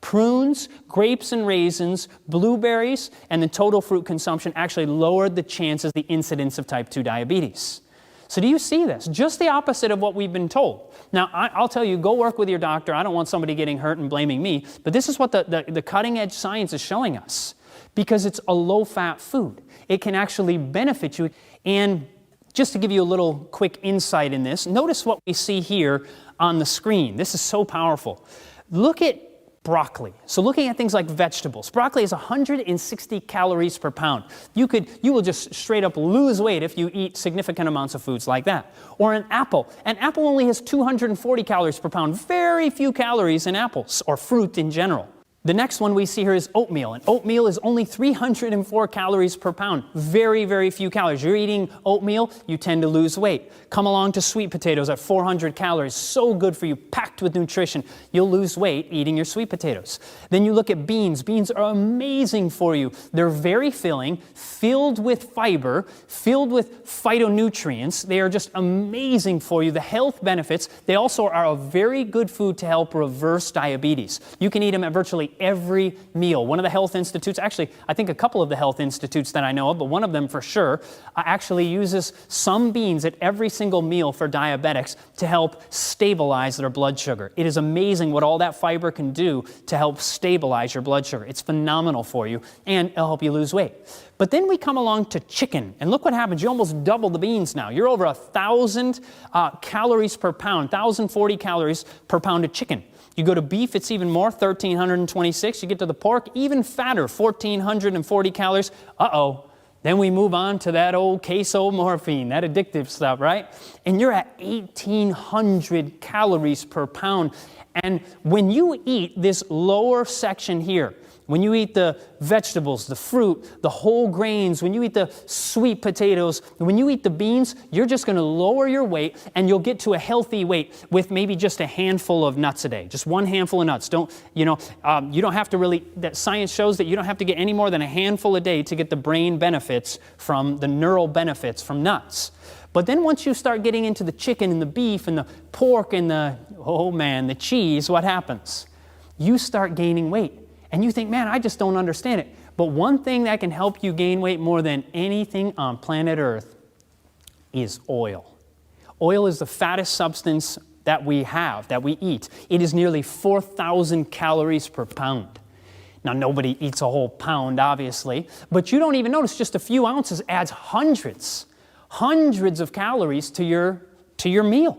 Prunes, grapes and raisins, blueberries, and the total fruit consumption actually lowered the chances, the incidence of type 2 diabetes. So do you see this? Just the opposite of what we've been told. Now, I'll tell you, go work with your doctor. I don't want somebody getting hurt and blaming me, but this is what the cutting-edge science is showing us. Because it's a low-fat food. It can actually benefit you. And just to give you a little quick insight in this, notice what we see here on the screen. This is so powerful. Look at broccoli. So looking at things like vegetables, broccoli is 160 calories per pound. You will just straight up lose weight if you eat significant amounts of foods like that. Or an apple. An apple only has 240 calories per pound. Very few calories in apples or fruit in general. The next one we see here is oatmeal, and oatmeal is only 304 calories per pound. Very, very few calories. You're eating oatmeal, you tend to lose weight. Come along to sweet potatoes at 400 calories. So good for you, packed with nutrition. You'll lose weight eating your sweet potatoes. Then you look at beans. Beans are amazing for you. They're very filling, filled with fiber, filled with phytonutrients. They are just amazing for you. The health benefits, they also are a very good food to help reverse diabetes. You can eat them at virtually every meal. One of the health institutes, actually, I think a couple of the health institutes that I know of, but one of them for sure, actually uses some beans at every single meal for diabetics to help stabilize their blood sugar. It is amazing what all that fiber can do to help stabilize your blood sugar. It's phenomenal for you, and it'll help you lose weight. But then we come along to chicken, and look what happens. You almost double the beans now. You're over 1,000 calories per pound, 1,040 calories per pound of chicken. You go to beef, it's even more, 1,326. You get to the pork, even fatter, 1,440 calories. Uh-oh, Then we move on to that old queso morphine, that addictive stuff, right? And you're at 1,800 calories per pound. And when you eat this lower section here, when you eat the vegetables, the fruit, the whole grains, when you eat the sweet potatoes, when you eat the beans, you're just going to lower your weight and you'll get to a healthy weight with maybe just a handful of nuts a day. Just one handful of nuts. You don't have to really, that science shows that you don't have to get any more than a handful a day to get the brain benefits from the neural benefits from nuts. But then once you start getting into the chicken and the beef and the pork and the cheese, what happens? You start gaining weight. And you think, man, I just don't understand it. But one thing that can help you gain weight more than anything on planet Earth is oil. Oil is the fattest substance that we have, that we eat. It is nearly 4,000 calories per pound. Now, nobody eats a whole pound, obviously, but you don't even notice just a few ounces adds hundreds of calories to your meal.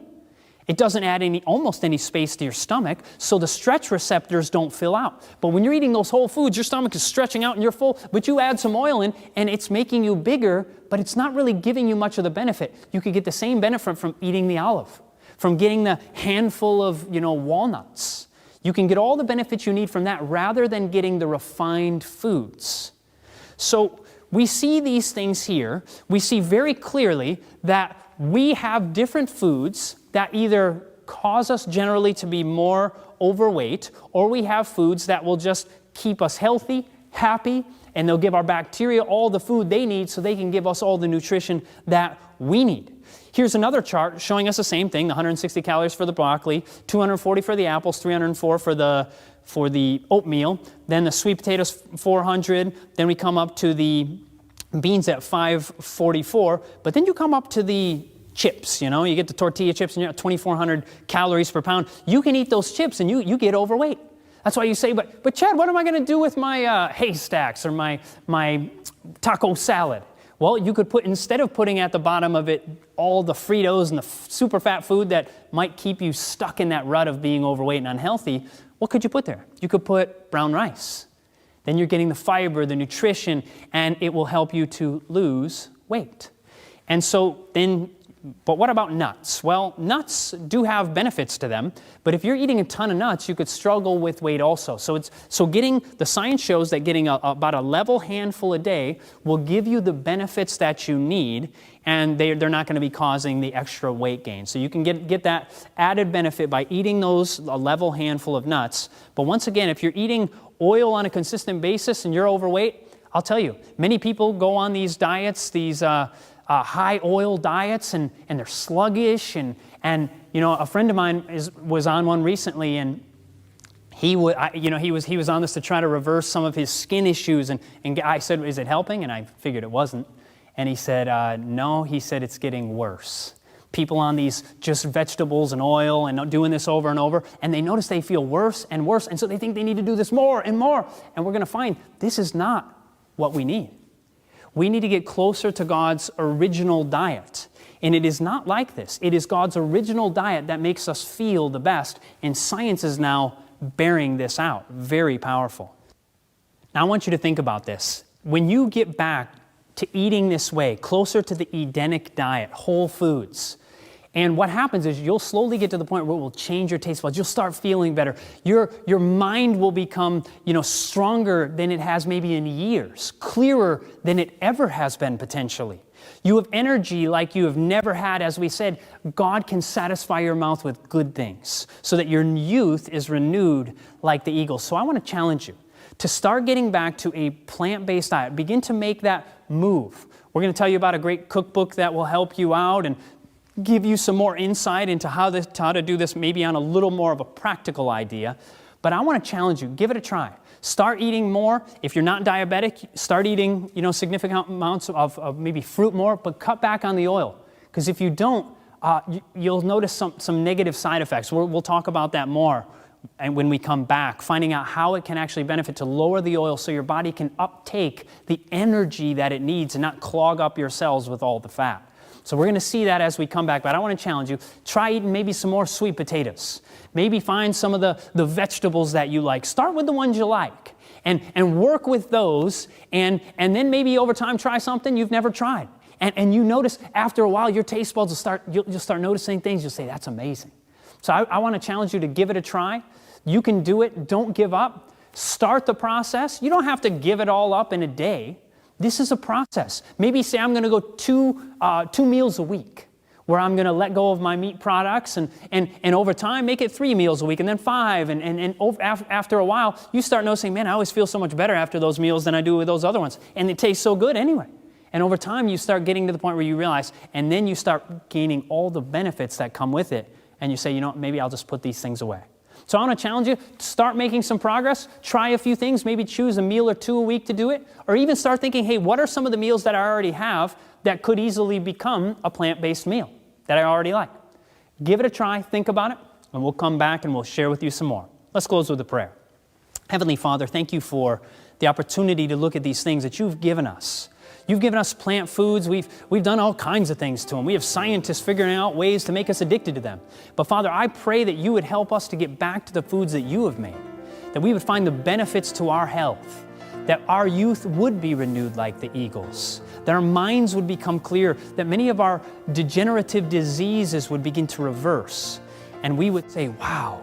It doesn't add almost any space to your stomach, so the stretch receptors don't fill out. But when you're eating those whole foods, your stomach is stretching out and you're full, but you add some oil in and it's making you bigger, but it's not really giving you much of the benefit. You could get the same benefit from eating the olive, from getting the handful of, walnuts. You can get all the benefits you need from that rather than getting the refined foods. So we see these things here. We see very clearly that we have different foods that either cause us generally to be more overweight, or we have foods that will just keep us healthy, happy, and they'll give our bacteria all the food they need so they can give us all the nutrition that we need. Here's another chart showing us the same thing, the 160 calories for the broccoli, 240 for the apples, 304 for the oatmeal, then the sweet potatoes 400, then we come up to the beans at 544, but then you come up to the chips, you get the tortilla chips and you're at 2,400 calories per pound. You can eat those chips and you get overweight. That's why you say, but Chad, what am I going to do with my haystacks or my taco salad? Well, you could instead of putting at the bottom of it all the Fritos and the super fat food that might keep you stuck in that rut of being overweight and unhealthy, what could you put there? You could put brown rice. Then you're getting the fiber, the nutrition, and it will help you to lose weight. And so then, but what about nuts? Well, nuts do have benefits to them, but if you're eating a ton of nuts, you could struggle with weight also. So the science shows that getting about a level handful a day will give you the benefits that you need, and they're not going to be causing the extra weight gain. So you can get that added benefit by eating a level handful of nuts. But once again, if you're eating oil on a consistent basis and you're overweight, I'll tell you, many people go on these diets, these high oil diets, and they're sluggish, and a friend of mine was on one recently, and he was on this to try to reverse some of his skin issues, and I said, is it helping? And I figured it wasn't, and he said, no, he said it's getting worse. People on these just vegetables and oil and doing this over and over, and they notice they feel worse and worse, and so they think they need to do this more and more, and we're going to find this is not what we need. We need to get closer to God's original diet. And it is not like this. It is God's original diet that makes us feel the best. And science is now bearing this out. Very powerful. Now I want you to think about this. When you get back to eating this way, closer to the Edenic diet, whole foods, and what happens is you'll slowly get to the point where it will change your taste buds. You'll start feeling better. Your mind will become, stronger than it has maybe in years, clearer than it ever has been potentially. You have energy like you have never had. As we said, God can satisfy your mouth with good things so that your youth is renewed like the eagle. So I want to challenge you to start getting back to a plant-based diet. Begin to make that move. We're going to tell you about a great cookbook that will help you out and give you some more insight into how to do this maybe on a little more of a practical idea. But I want to challenge you, give it a try. Start eating more. If you're not diabetic, start eating significant amounts of maybe fruit more, but cut back on the oil. Because if you don't, you'll notice some negative side effects. We'll talk about that more and when we come back, finding out how it can actually benefit to lower the oil so your body can uptake the energy that it needs and not clog up your cells with all the fat. So we're going to see that as we come back, but I want to challenge you. Try eating maybe some more sweet potatoes. Maybe find some of the vegetables that you like. Start with the ones you like. and work with those, and then maybe over time try something you've never tried. And you notice after a while your taste buds will start, you'll start noticing things. You'll say, that's amazing. So I want to challenge you to give it a try. You can do it. Don't give up. Start the process. You don't have to give it all up in a day. This is a process. Maybe say I'm going to go two meals a week, where I'm going to let go of my meat products, and over time make it 3 meals a week, and then 5, after a while you start noticing, man, I always feel so much better after those meals than I do with those other ones, and it tastes so good anyway. And over time you start getting to the point where you realize, and then you start gaining all the benefits that come with it, and you say, you know, maybe I'll just put these things away. So I want to challenge you, start making some progress, try a few things, maybe choose a meal or 2 a week to do it, or even start thinking, hey, what are some of the meals that I already have that could easily become a plant-based meal that I already like? Give it a try, think about it, and we'll come back and we'll share with you some more. Let's close with a prayer. Heavenly Father, thank you for the opportunity to look at these things that you've given us. You've given us plant foods. We've done all kinds of things to them. We have scientists figuring out ways to make us addicted to them. But Father, I pray that you would help us to get back to the foods that you have made, that we would find the benefits to our health, that our youth would be renewed like the eagles, that our minds would become clear, that many of our degenerative diseases would begin to reverse, and we would say, wow,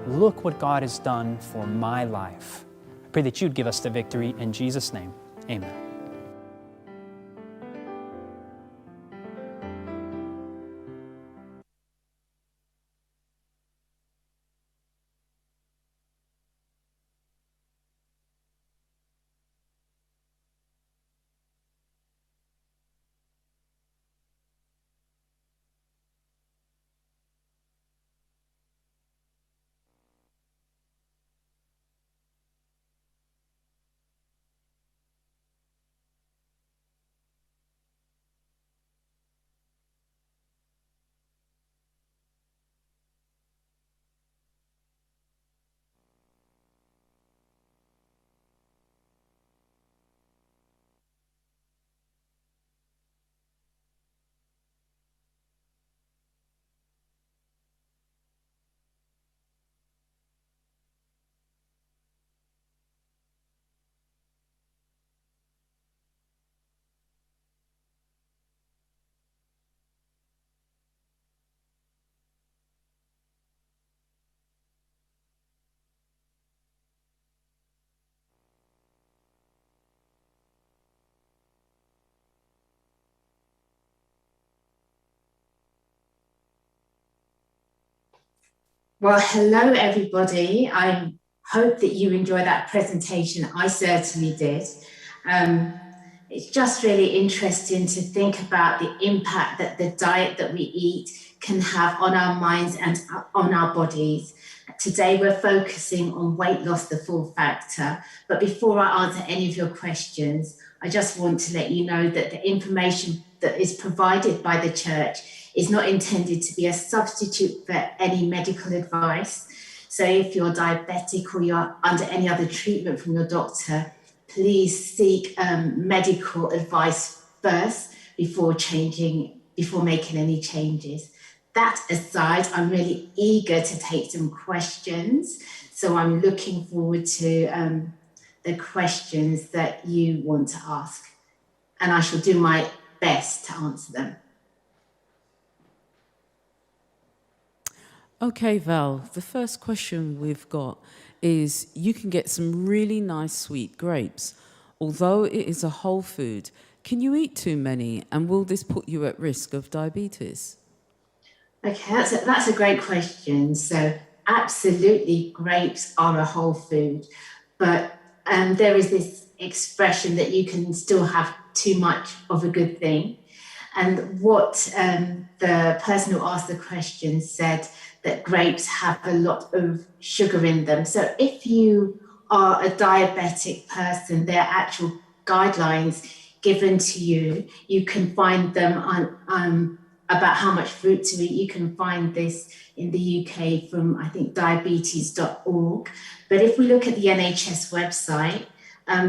look what God has done for my life. I pray that you'd give us the victory in Jesus' name. Amen. Well, hello, everybody. I hope that you enjoy that presentation. I certainly did. It's just really interesting to think about the impact that the diet that we eat can have on our minds and on our bodies. Today, we're focusing on weight loss, the full factor. But before I answer any of your questions, I just want to let you know that the information that is provided by the church is not intended to be a substitute for any medical advice. So if you're diabetic or you're under any other treatment from your doctor, please seek medical advice first before making any changes. That aside, I'm really eager to take some questions. So I'm looking forward to the questions that you want to ask. And I shall do my best to answer them. Okay, Val, the first question we've got is, you can get some really nice sweet grapes. Although it is a whole food, can you eat too many, and will this put you at risk of diabetes? Okay, that's a great question. So absolutely, grapes are a whole food, but there is this expression that you can still have too much of a good thing. And what the person who asked the question said, that grapes have a lot of sugar in them. So if you are a diabetic person, there are actual guidelines given to you. You can find them on about how much fruit to eat. You can find this in the UK from, I think, diabetes.org. But if we look at the NHS website,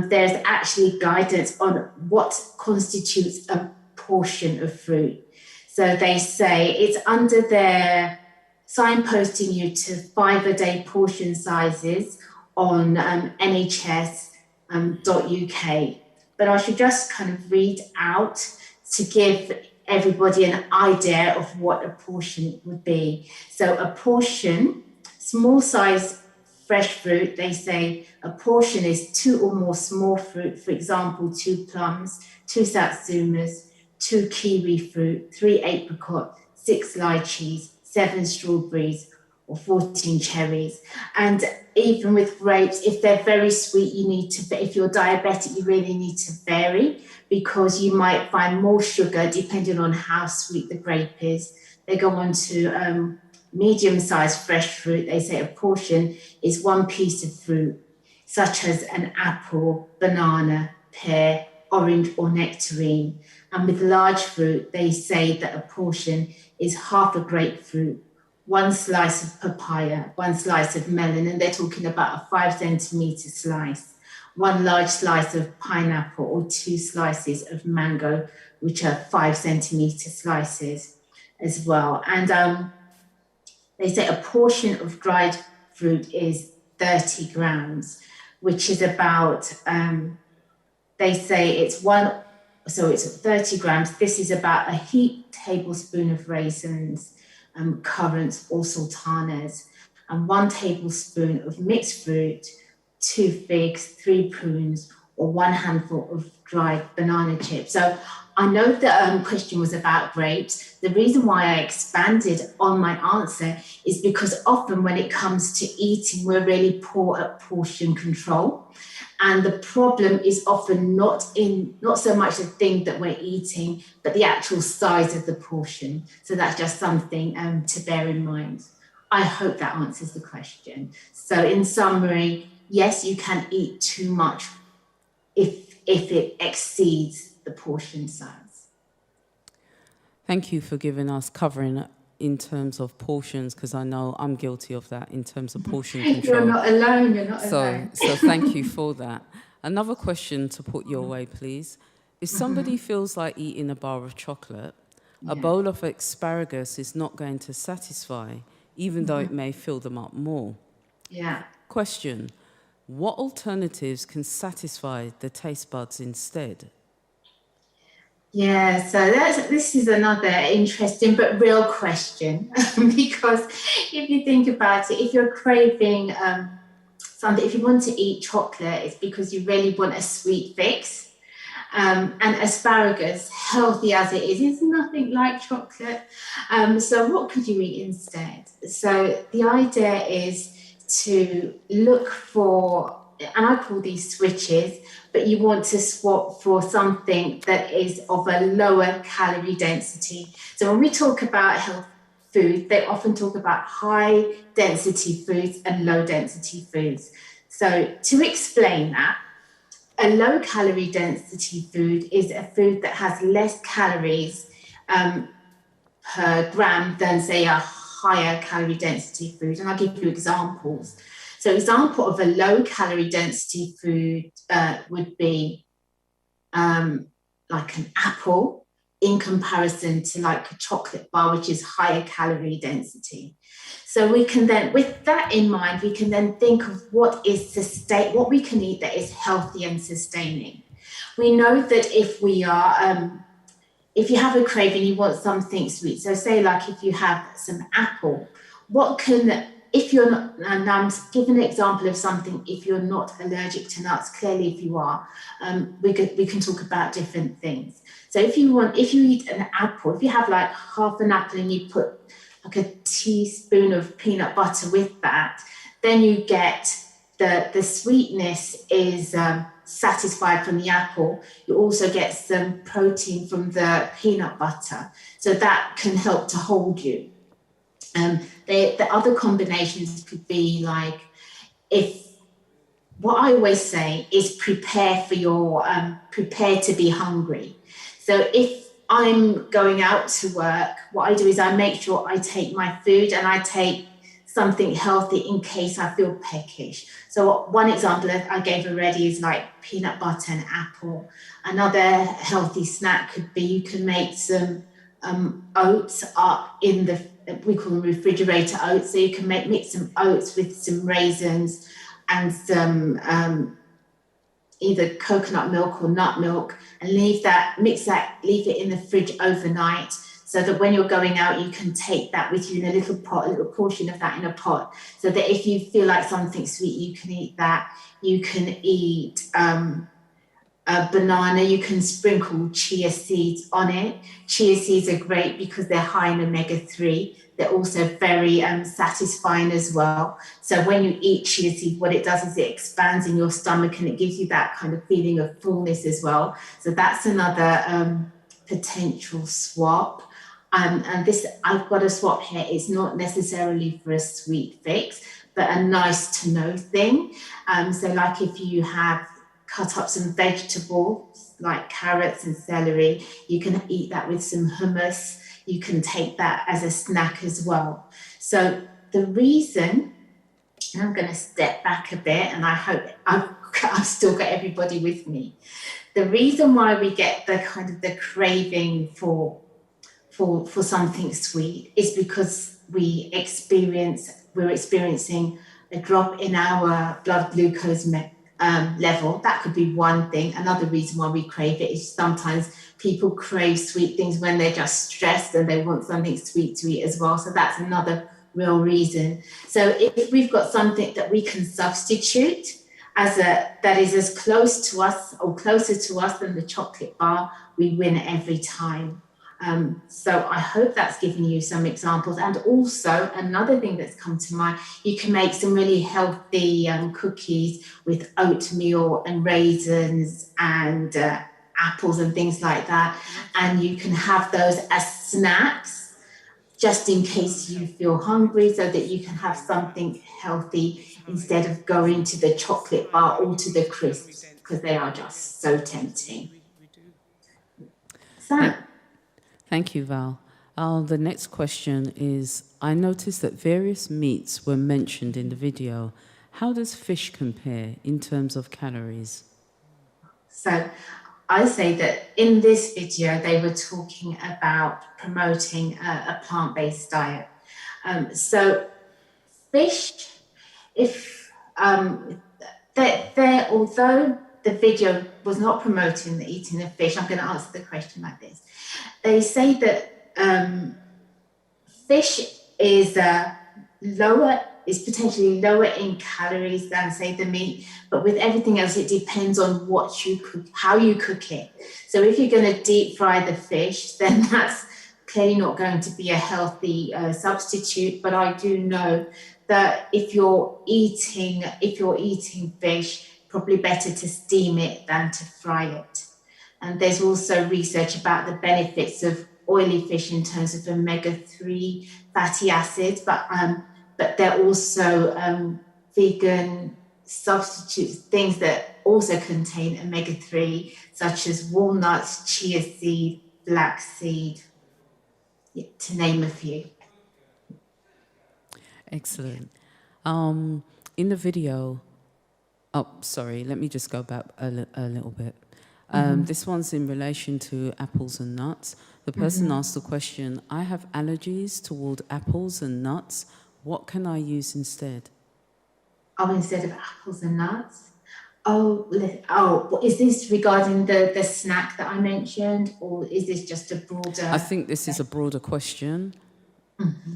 there's actually guidance on what constitutes a portion of fruit. So they say it's under their signposting you to 5-a-day portion sizes on nhs.uk. But I should just kind of read out to give everybody an idea of what a portion would be. So a portion, small size fresh fruit, they say a portion is 2 or more small fruit, for example, 2 plums, 2 satsumas, 2 kiwi fruit, 3 apricot, 6 lychees, 7 strawberries, or 14 cherries. And even with grapes, if they're very sweet, you need to, if you're diabetic, you really need to vary, because you might find more sugar depending on how sweet the grape is. They go on to medium-sized fresh fruit. They say a portion is 1 piece of fruit, such as an apple, banana, pear, orange, or nectarine. And with large fruit, they say that a portion is half a grapefruit, 1 slice of papaya, 1 slice of melon, and they're talking about a 5 centimetre slice, 1 large slice of pineapple, or 2 slices of mango, which are 5 centimetre slices as well. And they say a portion of dried fruit is 30 grams, which is about, they say it's 30 grams. This is about a heaped tablespoon of raisins, currants or sultanas, and 1 tablespoon of mixed fruit, 2 figs, 3 prunes, or 1 handful of dried banana chips. So I know the question was about grapes. The reason why I expanded on my answer is because often when it comes to eating, we're really poor at portion control. And the problem is often not so much the thing that we're eating, but the actual size of the portion. So that's just something to bear in mind. I hope that answers the question. So in summary, yes, you can eat too much if it exceeds the portion size. Thank you for covering in terms of portions, because I know I'm guilty of that in terms of portion control. You're not alone, alone. So thank you for that. Another question to put your way, please. If somebody feels like eating a bar of chocolate, a bowl of asparagus is not going to satisfy, even though it may fill them up more. Yeah. Question, what alternatives can satisfy the taste buds instead? Yeah, so this is another interesting but real question, because if you think about it, if you're craving something, if you want to eat chocolate, it's because you really want a sweet fix. And asparagus, healthy as it is nothing like chocolate. So what could you eat instead? So the idea is to look for, and I call these switches, but you want to swap for something that is of a lower calorie density. So when we talk about health food, they often talk about high density foods and low density foods. So to explain that, a low calorie density food is a food that has less calories per gram than, say, a higher calorie density food. And I'll give you examples. So example of a low calorie density food would be like an apple in comparison to like a chocolate bar, which is higher calorie density. So we can then, with that in mind, we can then think of what we can eat that is healthy and sustaining. We know that if we are, if you have a craving, you want something sweet. So say like if you have some apple, if you're not, and I'm giving an example of something, if you're not allergic to nuts, clearly if you are, we can talk about different things. So if you eat an apple, if you have like half an apple and you put like a teaspoon of peanut butter with that, then you get the sweetness is satisfied from the apple. You also get some protein from the peanut butter. So that can help to hold you. The other combinations could be like, what I always say is prepare to be hungry. So if I'm going out to work, what I do is I make sure I take my food and I take something healthy in case I feel peckish. So one example that I gave already is like peanut butter and apple. Another healthy snack could be you can make some oats up we call them refrigerator oats. So you can mix some oats with some raisins, some either coconut milk or nut milk, and leave it in the fridge overnight, so that when you're going out, you can take that with you in a little portion of that in a pot, so that if you feel like something sweet, you can eat that. You can eat a banana, you can sprinkle chia seeds on it. Chia seeds are great because they're high in omega-3. They're also very satisfying as well. So when you eat chia seed, what it does is it expands in your stomach and it gives you that kind of feeling of fullness as well. So that's another potential swap. And this, I've got a swap here. It's not necessarily for a sweet fix, but a nice to know thing. So like if you have cut up some vegetables like carrots and celery, you can eat that with some hummus. You can take that as a snack as well. So the reason, and I'm going to step back a bit, and I hope I've still got everybody with me. The reason why we get the kind of the craving for something sweet is because we're experiencing a drop in our blood glucose level. That could be one thing. Another reason why we crave it is sometimes people crave sweet things when they're just stressed and they want something sweet to eat as well. So that's another real reason. So if we've got something that we can substitute that is as close to us or closer to us than the chocolate bar, we win every time. So I hope that's given you some examples. And also another thing that's come to mind, you can make some really healthy cookies with oatmeal and raisins and apples and things like that. And you can have those as snacks just in case you feel hungry, so that you can have something healthy instead of going to the chocolate bar or to the crisps, because they are just so tempting. So, thank you, Val. The next question is, I noticed that various meats were mentioned in the video. How does fish compare in terms of calories? So I say that in this video, they were talking about promoting a plant-based diet. So fish, although the video was not promoting the eating of fish, I'm going to answer the question like this. They say that fish is potentially lower in calories than, say, the meat, but with everything else, it depends on what you cook, how you cook it. So if you're going to deep fry the fish, then that's clearly not going to be a healthy substitute. But I do know that if you're eating fish, probably better to steam it than to fry it. And there's also research about the benefits of oily fish in terms of omega-3 fatty acids, but they're also vegan substitutes, things that also contain omega-3, such as walnuts, chia seed, flaxseed, to name a few. Excellent. In the video, let me just go back a little bit. This one's in relation to apples and nuts. The person asked the question, I have allergies toward apples and nuts. What can I use instead? Oh, instead of apples and nuts? Is this regarding the snack that I mentioned, or is this just a broader... I think this is a broader question.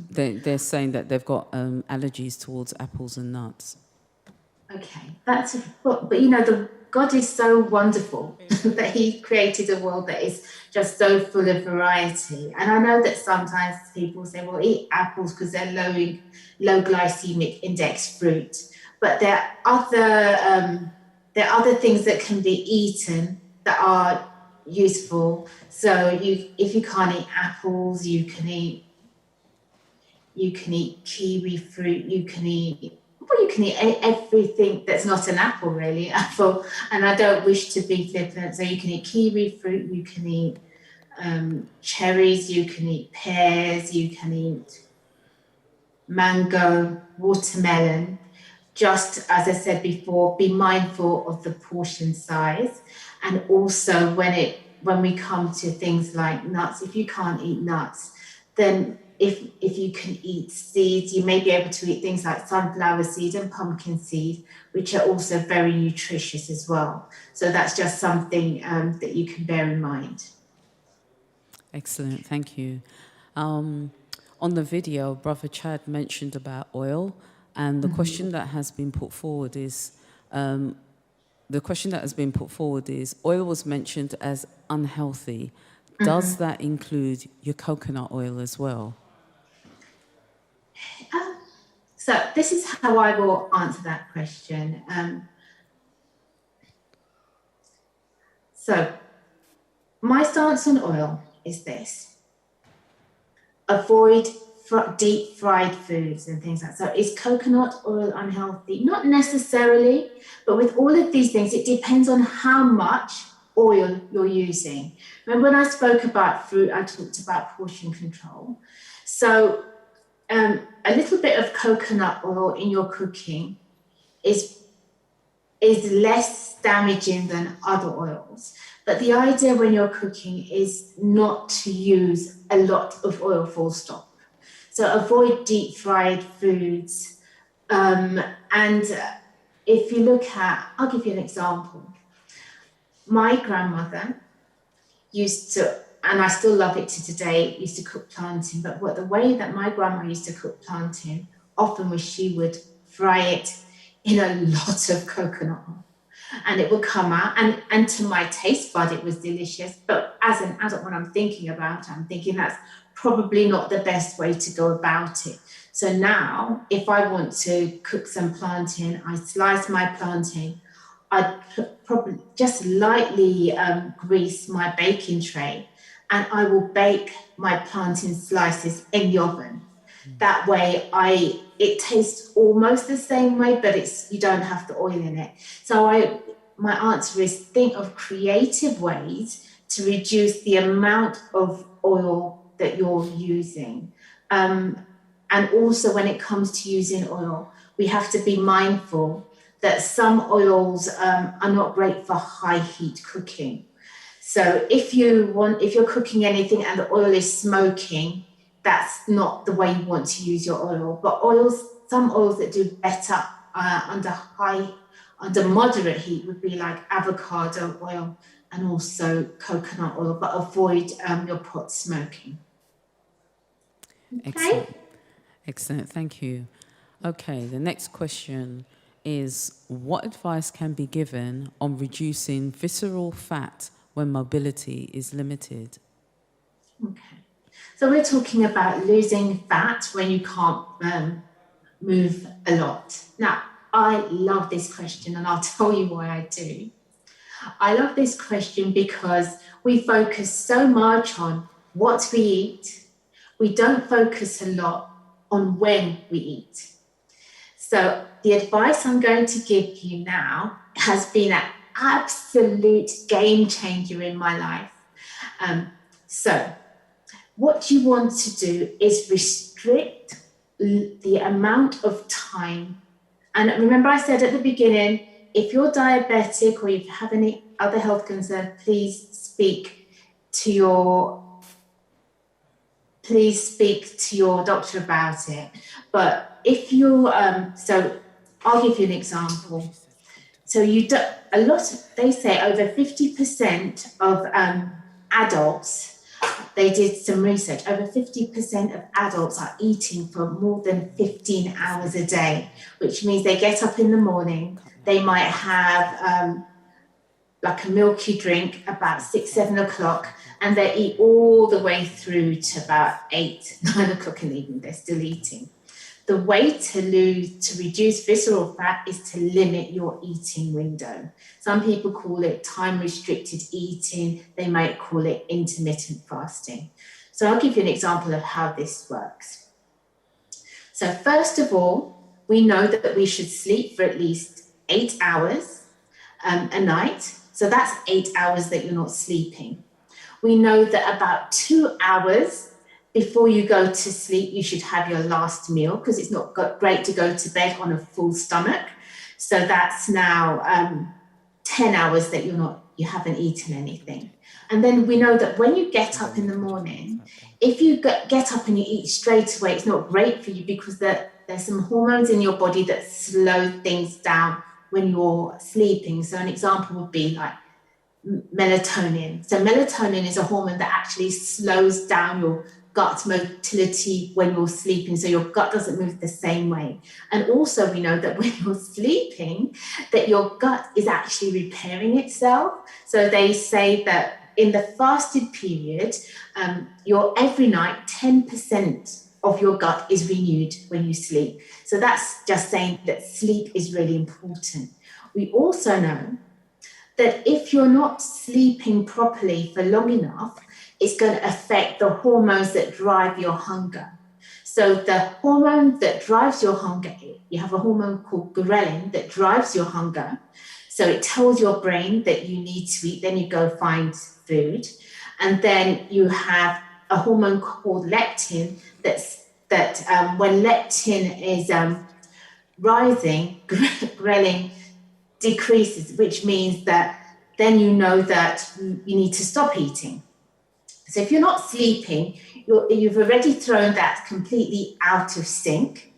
They're saying that they've got allergies towards apples and nuts. Okay, but God is so wonderful that he created a world that is just so full of variety. And I know that sometimes people say, well, eat apples because they're low glycemic index fruit. But there are other things that can be eaten that are useful. So if you can't eat apples, you can eat kiwi fruit, you can eat everything that's not an apple, really. Apple, and I don't wish to be flippant. So you can eat kiwi fruit, you can eat cherries, you can eat pears, you can eat mango, watermelon. Just as I said before, be mindful of the portion size, and also when we come to things like nuts, if you can't eat nuts, then if you can eat seeds, you may be able to eat things like sunflower seed and pumpkin seed, which are also very nutritious as well. So that's just something that you can bear in mind. Excellent, thank you. On the video, Brother Chad mentioned about oil, and the question that has been put forward is, oil was mentioned as unhealthy. Does that include your coconut oil as well? So this is how I will answer that question. So my stance on oil is this: avoid deep fried foods and things like that. So is coconut oil unhealthy? Not necessarily, but with all of these things, it depends on how much oil you're using. Remember when I spoke about fruit, I talked about portion control. So a little bit of coconut oil in your cooking is less damaging than other oils. But the idea when you're cooking is not to use a lot of oil, full stop. So avoid deep fried foods. And if you look at, I'll give you an example. My grandmother used to, and I still love it to today, used to cook plantain. But the way that my grandma used to cook plantain often was she would fry it in a lot of coconut oil. And it would come out, and to my taste bud, it was delicious. But as an adult, when I'm thinking about it, I'm thinking that's probably not the best way to go about it. So now, if I want to cook some plantain, I slice my plantain. I'd probably just lightly grease my baking tray, and I will bake my plantain slices in the oven. That way, it tastes almost the same way, but you don't have the oil in it. So my answer is think of creative ways to reduce the amount of oil that you're using. And also when it comes to using oil, we have to be mindful that some oils are not great for high heat cooking. So if you're cooking anything and the oil is smoking, that's not the way you want to use your oil. But some oils that do better under moderate heat would be like avocado oil and also coconut oil, but avoid your pot smoking. Okay? Excellent, thank you. Okay, the next question is, what advice can be given on reducing visceral fat when mobility is limited? Okay. So we're talking about losing fat when you can't move a lot. Now, I love this question, and I'll tell you why I do. I love this question because we focus so much on what we eat. We don't focus a lot on when we eat. So the advice I'm going to give you now has been an absolute game changer in my life. So what you want to do is restrict the amount of time. And remember I said at the beginning, if you're diabetic or you have any other health concern, please speak to your doctor about it. But if you, so I'll give you an example. So they say over 50% of adults, they did some research, over 50% of adults are eating for more than 15 hours a day, which means they get up in the morning, they might have like a milky drink about 6, 7 o'clock, and they eat all the way through to about 8, 9 o'clock in the evening, they're still eating. The way to reduce visceral fat is to limit your eating window. Some people call it time-restricted eating. They might call it intermittent fasting. So I'll give you an example of how this works. So first of all, we know that we should sleep for at least 8 hours a night. So that's 8 hours that you're not sleeping. We know that about 2 hours before you go to sleep, you should have your last meal, because it's not great to go to bed on a full stomach. So that's now 10 hours that you're not you haven't eaten anything. And then we know that when you get up in the morning, if you get up and you eat straight away, it's not great for you because there's some hormones in your body that slow things down when you're sleeping. So an example would be like melatonin. So melatonin is a hormone that actually slows down your gut motility when you're sleeping, so your gut doesn't move the same way. And also we know that when you're sleeping, that your gut is actually repairing itself. So they say that in the fasted period, every night 10% of your gut is renewed when you sleep. So that's just saying that sleep is really important. We also know that if you're not sleeping properly for long enough, it's going to affect the hormones that drive your hunger. So the hormone that drives your hunger, you have a hormone called ghrelin that drives your hunger. So it tells your brain that you need to eat, then you go find food. And then you have a hormone called leptin that when leptin is rising, ghrelin decreases, which means that then you know that you need to stop eating. So if you're not sleeping, you've already thrown that completely out of sync,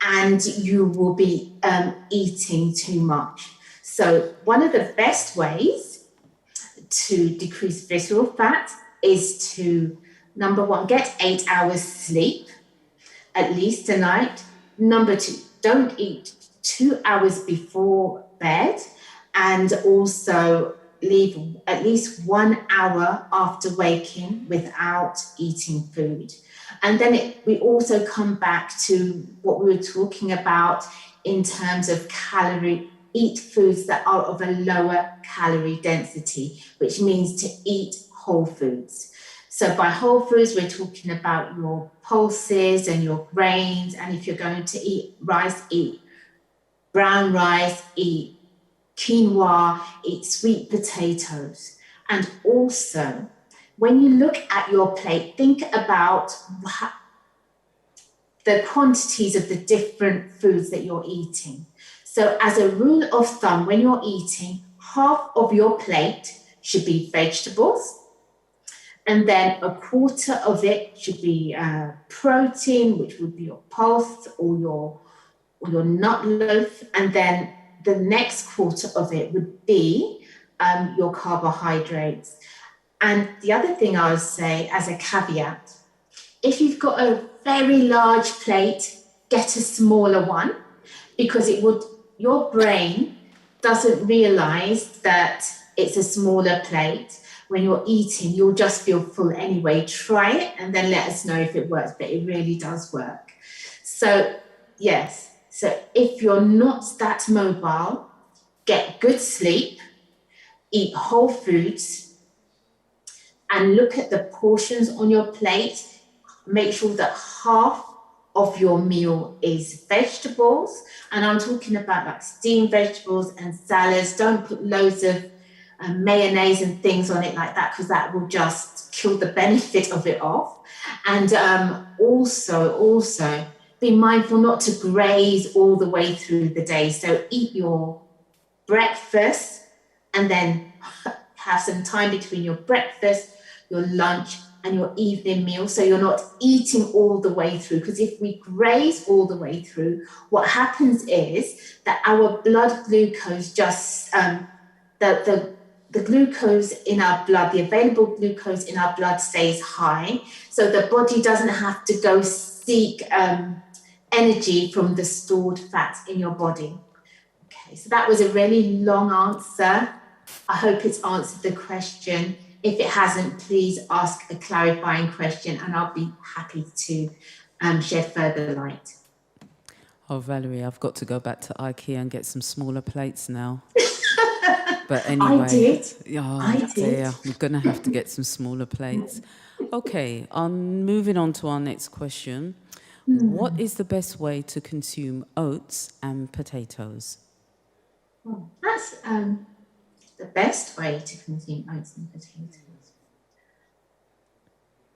and you will be eating too much. So one of the best ways to decrease visceral fat is to, number one, get 8 hours sleep, at least a night. Number two, don't eat 2 hours before bed, and also leave at least 1 hour after waking without eating food. And then we also come back to what we were talking about in terms of calorie. Eat foods that are of a lower calorie density, which means to eat whole foods. So by whole foods, we're talking about your pulses and your grains. And if you're going to eat rice, eat brown rice, eat quinoa, eat sweet potatoes. And also, when you look at your plate, think about the quantities of the different foods that you're eating. So as a rule of thumb, when you're eating, half of your plate should be vegetables, and then a quarter of it should be protein, which would be your pulse or your nut loaf, and then the next quarter of it would be your carbohydrates. And the other thing I would say as a caveat, if you've got a very large plate, get a smaller one, because your brain doesn't realize that it's a smaller plate. When you're eating, you'll just feel full anyway. Try it and then let us know if it works, but it really does work. So yes, so if you're not that mobile, get good sleep, eat whole foods, and look at the portions on your plate. Make sure that half of your meal is vegetables. And I'm talking about like steamed vegetables and salads. Don't put loads of mayonnaise and things on it like that, because that will just kill the benefit of it off. And also be mindful not to graze all the way through the day. So eat your breakfast and then have some time between your breakfast, your lunch, and your evening meal, so you're not eating all the way through. Because if we graze all the way through, what happens is that our blood glucose just the glucose in our blood, the available glucose in our blood stays high, so the body doesn't have to go seek energy from the stored fat in your body. Okay, so that was a really long answer. I hope it's answered the question. If it hasn't, please ask a clarifying question and I'll be happy to shed further light. Oh, Valerie, I've got to go back to IKEA and get some smaller plates now. But anyway, I did. Dear, I'm going to have to get some smaller plates. Okay, moving on to our next question. What is the best way to consume oats and potatoes? Well, that's the best way to consume oats and potatoes.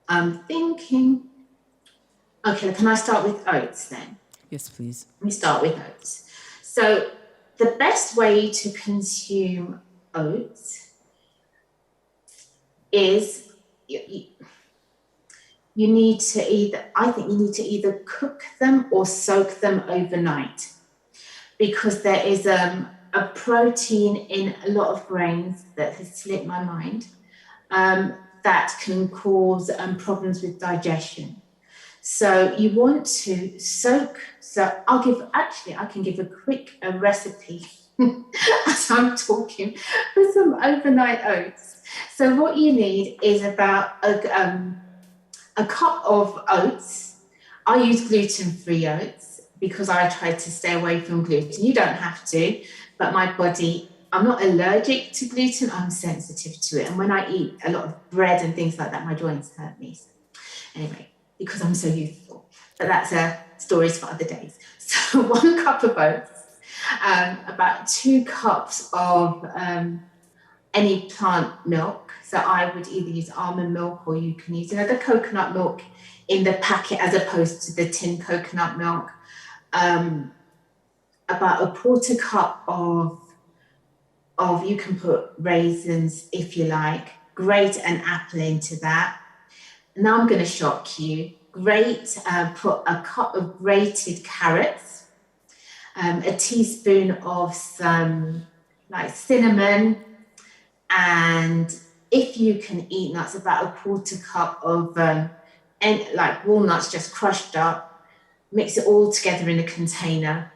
I'm thinking, okay, can I start with oats then? Yes, please. Let me start with oats. So the best way to consume oats is you need to either cook them or soak them overnight, because there is a protein in a lot of grains that has slipped my mind, that can cause problems with digestion. So you want to soak. So I can give a quick recipe as I'm talking for some overnight oats. So what you need is about a cup of oats. I use gluten-free oats because I try to stay away from gluten. You don't have to, but my body, I'm not allergic to gluten, I'm sensitive to it. And when I eat a lot of bread and things like that, my joints hurt me. So anyway, because I'm so youthful. But that's stories for other days. So 1 cup of oats, about 2 cups of any plant milk. So I would either use almond milk, or you can use the coconut milk in the packet as opposed to the tin coconut milk. About a 1/4 cup of you can put raisins if you like. Grate an apple into that. Now I'm going to shock you. Put a cup of grated carrots, a teaspoon of some like cinnamon, and if you can eat nuts, about a 1/4 cup of like walnuts just crushed up. Mix it all together in a container,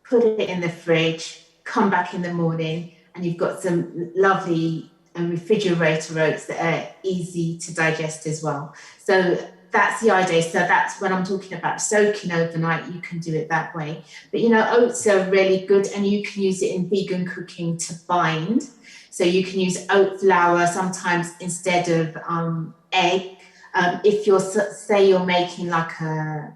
put it in the fridge, come back in the morning, and you've got some lovely refrigerator oats that are easy to digest as well. So that's the idea. So that's when I'm talking about soaking overnight, you can do it that way. But oats are really good, and you can use it in vegan cooking to bind. So you can use oat flour sometimes instead of egg. If you're making like a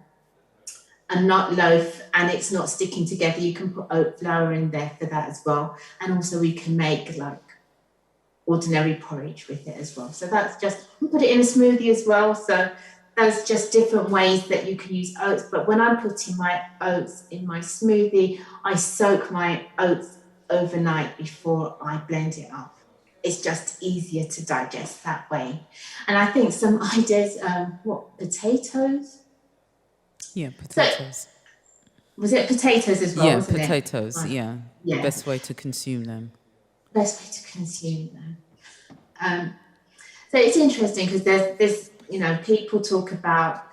nut loaf and it's not sticking together, you can put oat flour in there for that as well. And also we can make like ordinary porridge with it as well. So that's just, put it in a smoothie as well. So there's just different ways that you can use oats. But when I'm putting my oats in my smoothie, I soak my oats overnight before I blend it up. It's just easier to digest that way. And I think some ideas, potatoes? Yeah, potatoes. So, was it potatoes as well? Yeah, wasn't potatoes, it? yeah. Yeah. The best way to consume them. Best way to consume them. So it's interesting because there's this, people talk about,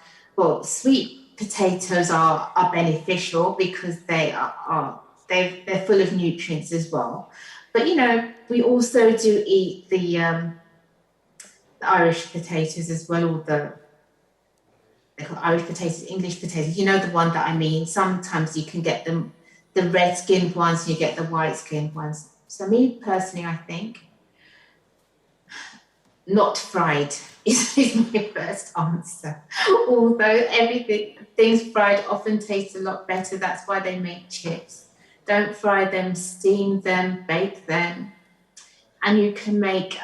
sweet potatoes are beneficial because they're full of nutrients as well. But, we also do eat the Irish potatoes as well, or they're called Irish potatoes, English potatoes. You know the one that I mean. Sometimes you can get them, the red-skinned ones, and you get the white-skinned ones. So me personally, I think not fried is my first answer. Although things fried often taste a lot better. That's why they make chips. Don't fry them, steam them, bake them. And you can make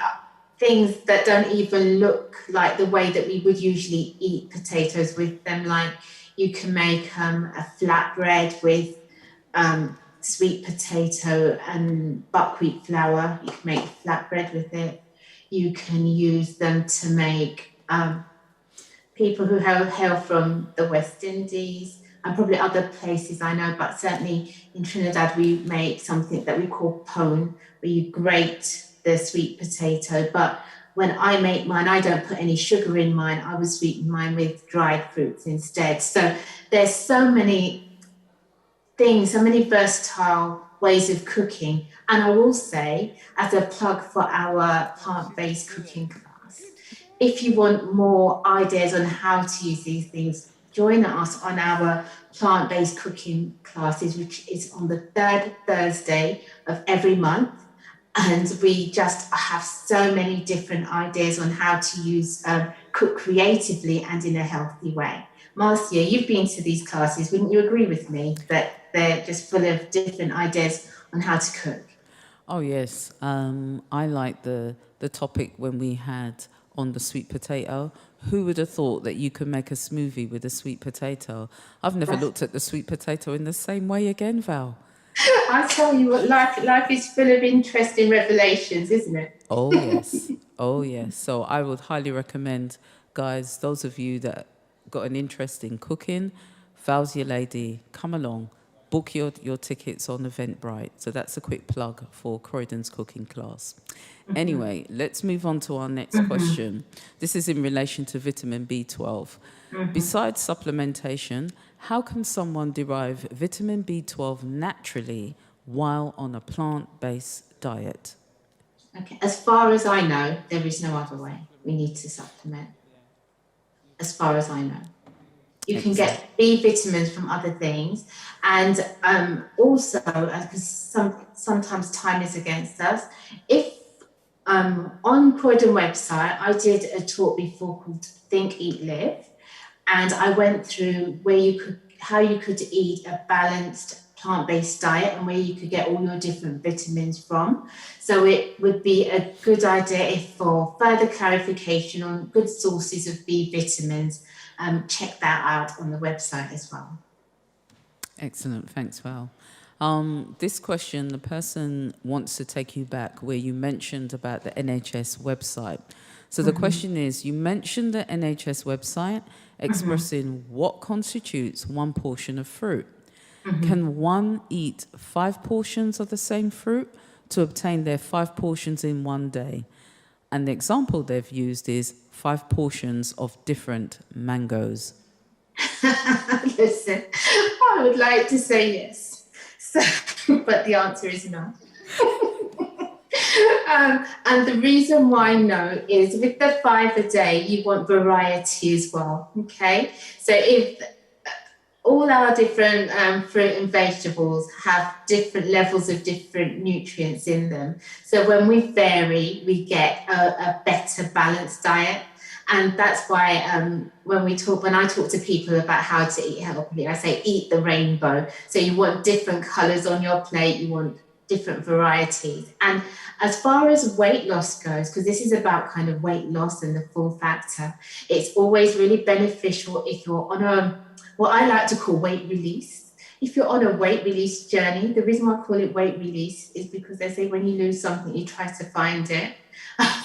things that don't even look like the way that we would usually eat potatoes with them. Like you can make a flatbread with sweet potato and buckwheat flour. You can make flatbread with it. You can use them to make people who hail from the West Indies and probably other places I know, but certainly in Trinidad we make something that we call pone, where you grate the sweet potato. But when I make mine, I don't put any sugar in mine. I would sweeten mine with dried fruits instead. So there's so many things, so many versatile ways of cooking. And I will say, as a plug for our plant-based cooking class, if you want more ideas on how to use these things, join us on our plant-based cooking classes, which is on the 3rd Thursday of every month. And we just have so many different ideas on how to cook creatively and in a healthy way. Marcia, you've been to these classes. Wouldn't you agree with me that they're just full of different ideas on how to cook? Oh, yes. I like the topic when we had on the sweet potato. Who would have thought that you could make a smoothie with a sweet potato? I've never looked at the sweet potato in the same way again, Val. I tell you what, life is full of interesting revelations, isn't it? Oh, yes. Oh, yes. So I would highly recommend, guys, those of you that got an interest in cooking, Val's your lady, come along. Book your tickets on Eventbrite. So that's a quick plug for Croydon's cooking class. Anyway, let's move on to our next question. This is in relation to vitamin B12. Besides supplementation, how can someone derive vitamin B12 naturally while on a plant-based diet? Okay, as far as I know, there is no other way. We need to supplement. As far as I know. You can get B vitamins from other things, and also, because sometimes time is against us, if on Croydon website, I did a talk before called Think, Eat, Live, and I went through how you could eat a balanced plant-based diet and where you could get all your different vitamins from. So it would be a good idea if for further clarification on good sources of B vitamins, check that out on the website as well. Excellent. Thanks, Val. This question, the person wants to take you back where you mentioned about the NHS website. So the question is, you mentioned the NHS website expressing what constitutes one portion of fruit. Can one eat 5 portions of the same fruit to obtain their 5 portions in one day? And the example they've used is 5 portions of different mangoes. Listen, I would like to say yes, but the answer is no. And the reason why no is with the 5 a day, you want variety as well, okay? So if all our different fruit and vegetables have different levels of different nutrients in them. So when we vary, we get a better balanced diet. And that's why when I talk to people about how to eat healthily, I say eat the rainbow. So you want different colors on your plate, you want different varieties. And as far as weight loss goes, because this is about kind of weight loss and the full factor, it's always really beneficial if you're on what I like to call weight release. If you're on a weight release journey, the reason why I call it weight release is because they say when you lose something, you try to find it.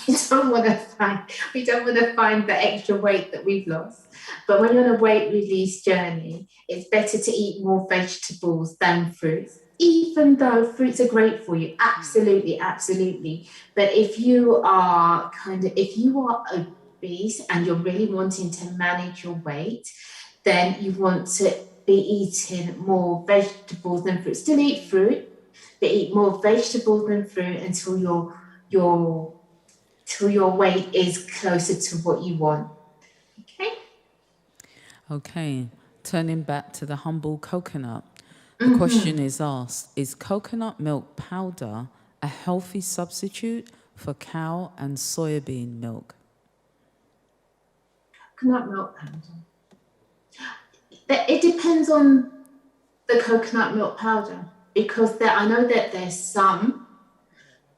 We don't want to find the extra weight that we've lost. But when you're on a weight release journey, it's better to eat more vegetables than fruits, even though fruits are great for you. Absolutely, absolutely. But if you are obese and you're really wanting to manage your weight, then you want to be eating more vegetables than fruit. Still eat fruit, but eat more vegetables than fruit until your weight is closer to what you want. Okay? Okay, turning back to the humble coconut. The question is asked, is coconut milk powder a healthy substitute for cow and soybean milk? Coconut milk powder. It depends on the coconut milk powder, because I know that there's some.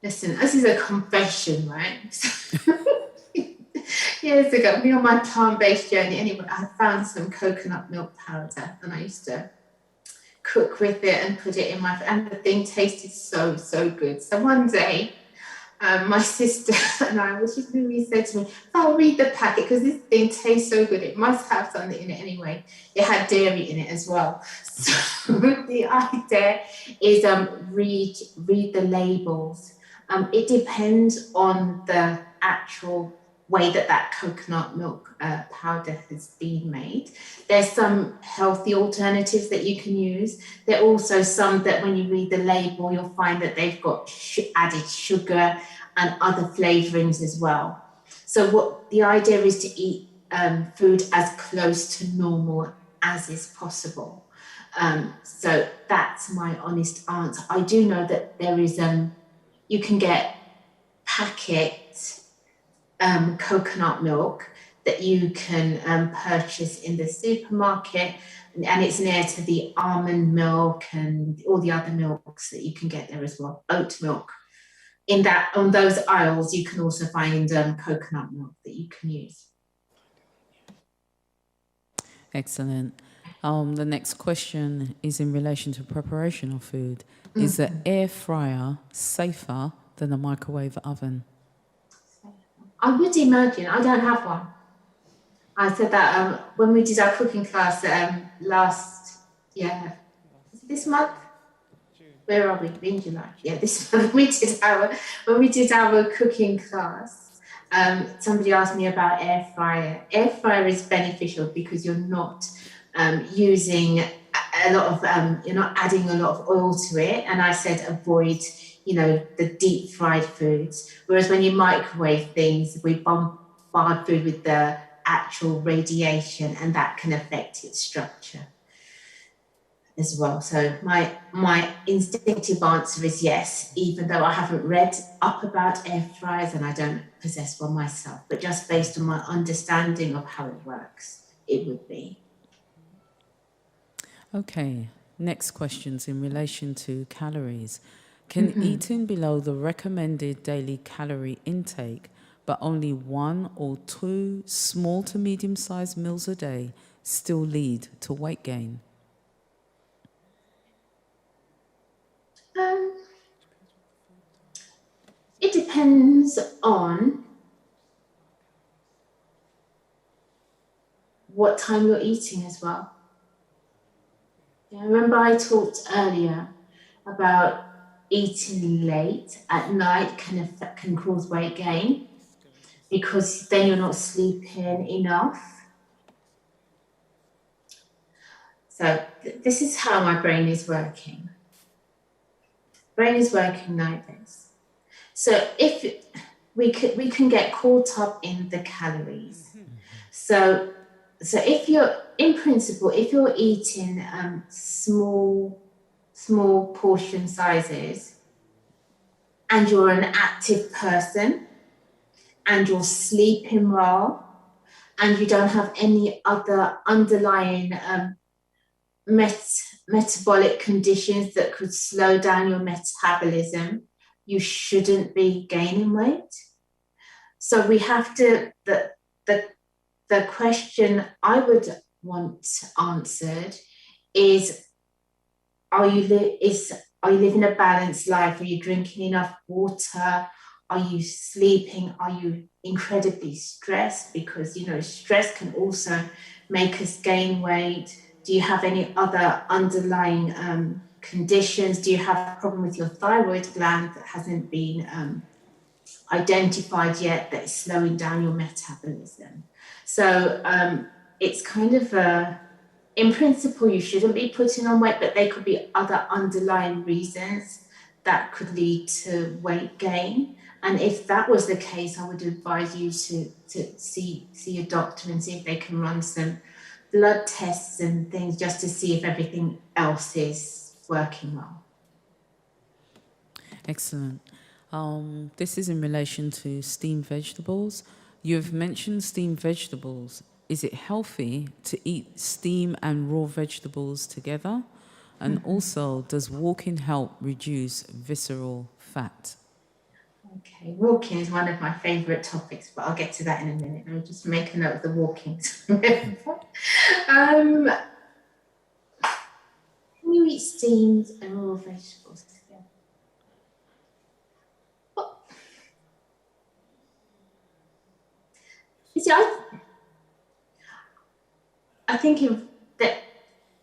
Listen, this is a confession, right? Years ago, me on my plant-based journey, anyway, I found some coconut milk powder and I used to cook with it and put it in and the thing tasted so, so good. So one day, my sister and I, she said to me, I'll read the packet because this thing tastes so good. It must have something in it anyway. It had dairy in it as well. So the idea is read the labels. It depends on the actual way that coconut milk powder has been made. There's some healthy alternatives that you can use. There are also some that when you read the label, you'll find that they've got added sugar and other flavorings as well. So what the idea is to eat food as close to normal as is possible. So that's my honest answer. I do know that there is you can get packet coconut milk that you can purchase in the supermarket, and it's near to the almond milk and all the other milks that you can get there as well. Oat milk. On those aisles, you can also find coconut milk that you can use. Excellent. The next question is in relation to preparation of food. Is the air fryer safer than a microwave oven? I would imagine, I don't have one. I said that when we did our cooking class this month? Where are we? In July. Yeah, this month when we did our cooking class, somebody asked me about air fryer. Air fryer is beneficial because you're not using a lot of, you're not adding a lot of oil to it. And I said avoid, the deep fried foods. Whereas when you microwave things, we bombard food with the actual radiation, and that can affect its structure as well. So my instinctive answer is yes, even though I haven't read up about air fryers and I don't possess one myself, but just based on my understanding of how it works, it would be. Okay, next question's in relation to calories. Can eating below the recommended daily calorie intake, but only 1 or 2 small to medium-sized meals a day, still lead to weight gain? It depends on what time you're eating as well. Yeah, remember I talked earlier about eating late at night can cause weight gain because then you're not sleeping enough. So this is how my brain is working. Brain is working like this. So if we can get caught up in the calories. So if you're, in principle, if you're eating small portion sizes and you're an active person and you're sleeping well and you don't have any other underlying metabolic conditions that could slow down your metabolism, you shouldn't be gaining weight. So we have to, the question I would want answered is, are you living a balanced life? Are you drinking enough water? Are you sleeping? Are you incredibly stressed? Because, stress can also make us gain weight. Do you have any other underlying conditions? Do you have a problem with your thyroid gland that hasn't been identified yet that is slowing down your metabolism? So it's kind of in principle, you shouldn't be putting on weight, but there could be other underlying reasons that could lead to weight gain. And if that was the case, I would advise you to see a doctor and see if they can run some blood tests and things just to see if everything else is working well. Excellent. This is in relation to steamed vegetables. You've mentioned steamed vegetables. Is it healthy to eat steam and raw vegetables together? And also, does walking help reduce visceral fat? Okay, walking is one of my favourite topics, but I'll get to that in a minute. I'll just make a note of the walking. Can you eat steamed and raw vegetables together? Well, you see, I think that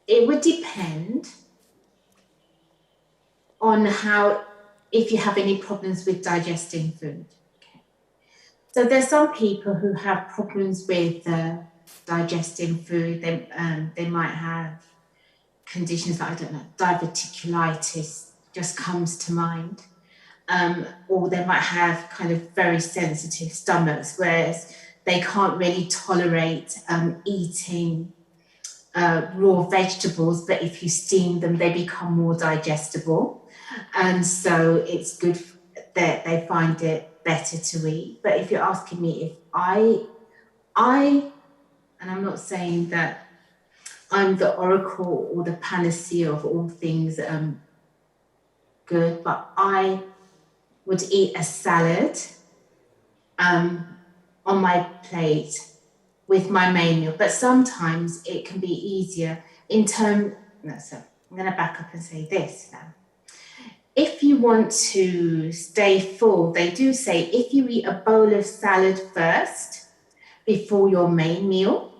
it would depend on if you have any problems with digesting food. Okay. So there's some people who have problems with digesting food. They might have conditions like, I don't know, diverticulitis just comes to mind. Or they might have kind of very sensitive stomachs, whereas they can't really tolerate eating raw vegetables, but if you steam them, they become more digestible. And so it's good that they find it better to eat. But if you're asking me if I, and I'm not saying that I'm the oracle or the panacea of all things good, but I would eat a salad on my plate with my main meal. But sometimes it can be easier so I'm going to back up and say this now. if you want to stay full, they do say if you eat a bowl of salad first before your main meal,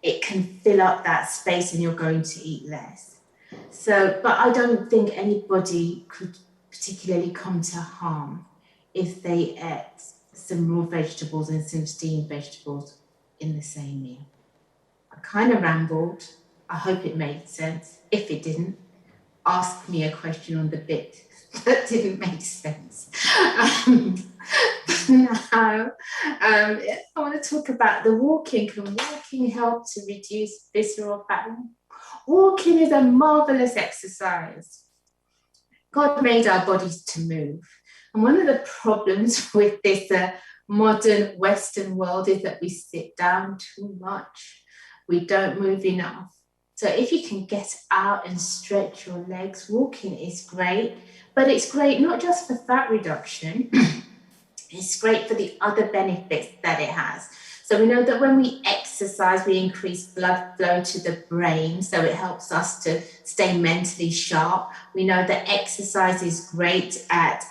it can fill up that space and you're going to eat less. So, but I don't think anybody could particularly come to harm if they ate some raw vegetables and some steamed vegetables in the same meal. I kind of rambled. I hope it made sense. If it didn't, ask me a question on the bit that didn't make sense. Now, I want to talk about the walking. Can walking help to reduce visceral fat? Walking is a marvelous exercise. God made our bodies to move. And one of the problems with this modern Western world is that we sit down too much. We don't move enough. So if you can get out and stretch your legs, walking is great. But it's great not just for fat reduction, it's great for the other benefits that it has. So we know that when we exercise, we increase blood flow to the brain, so it helps us to stay mentally sharp. We know that exercise is great at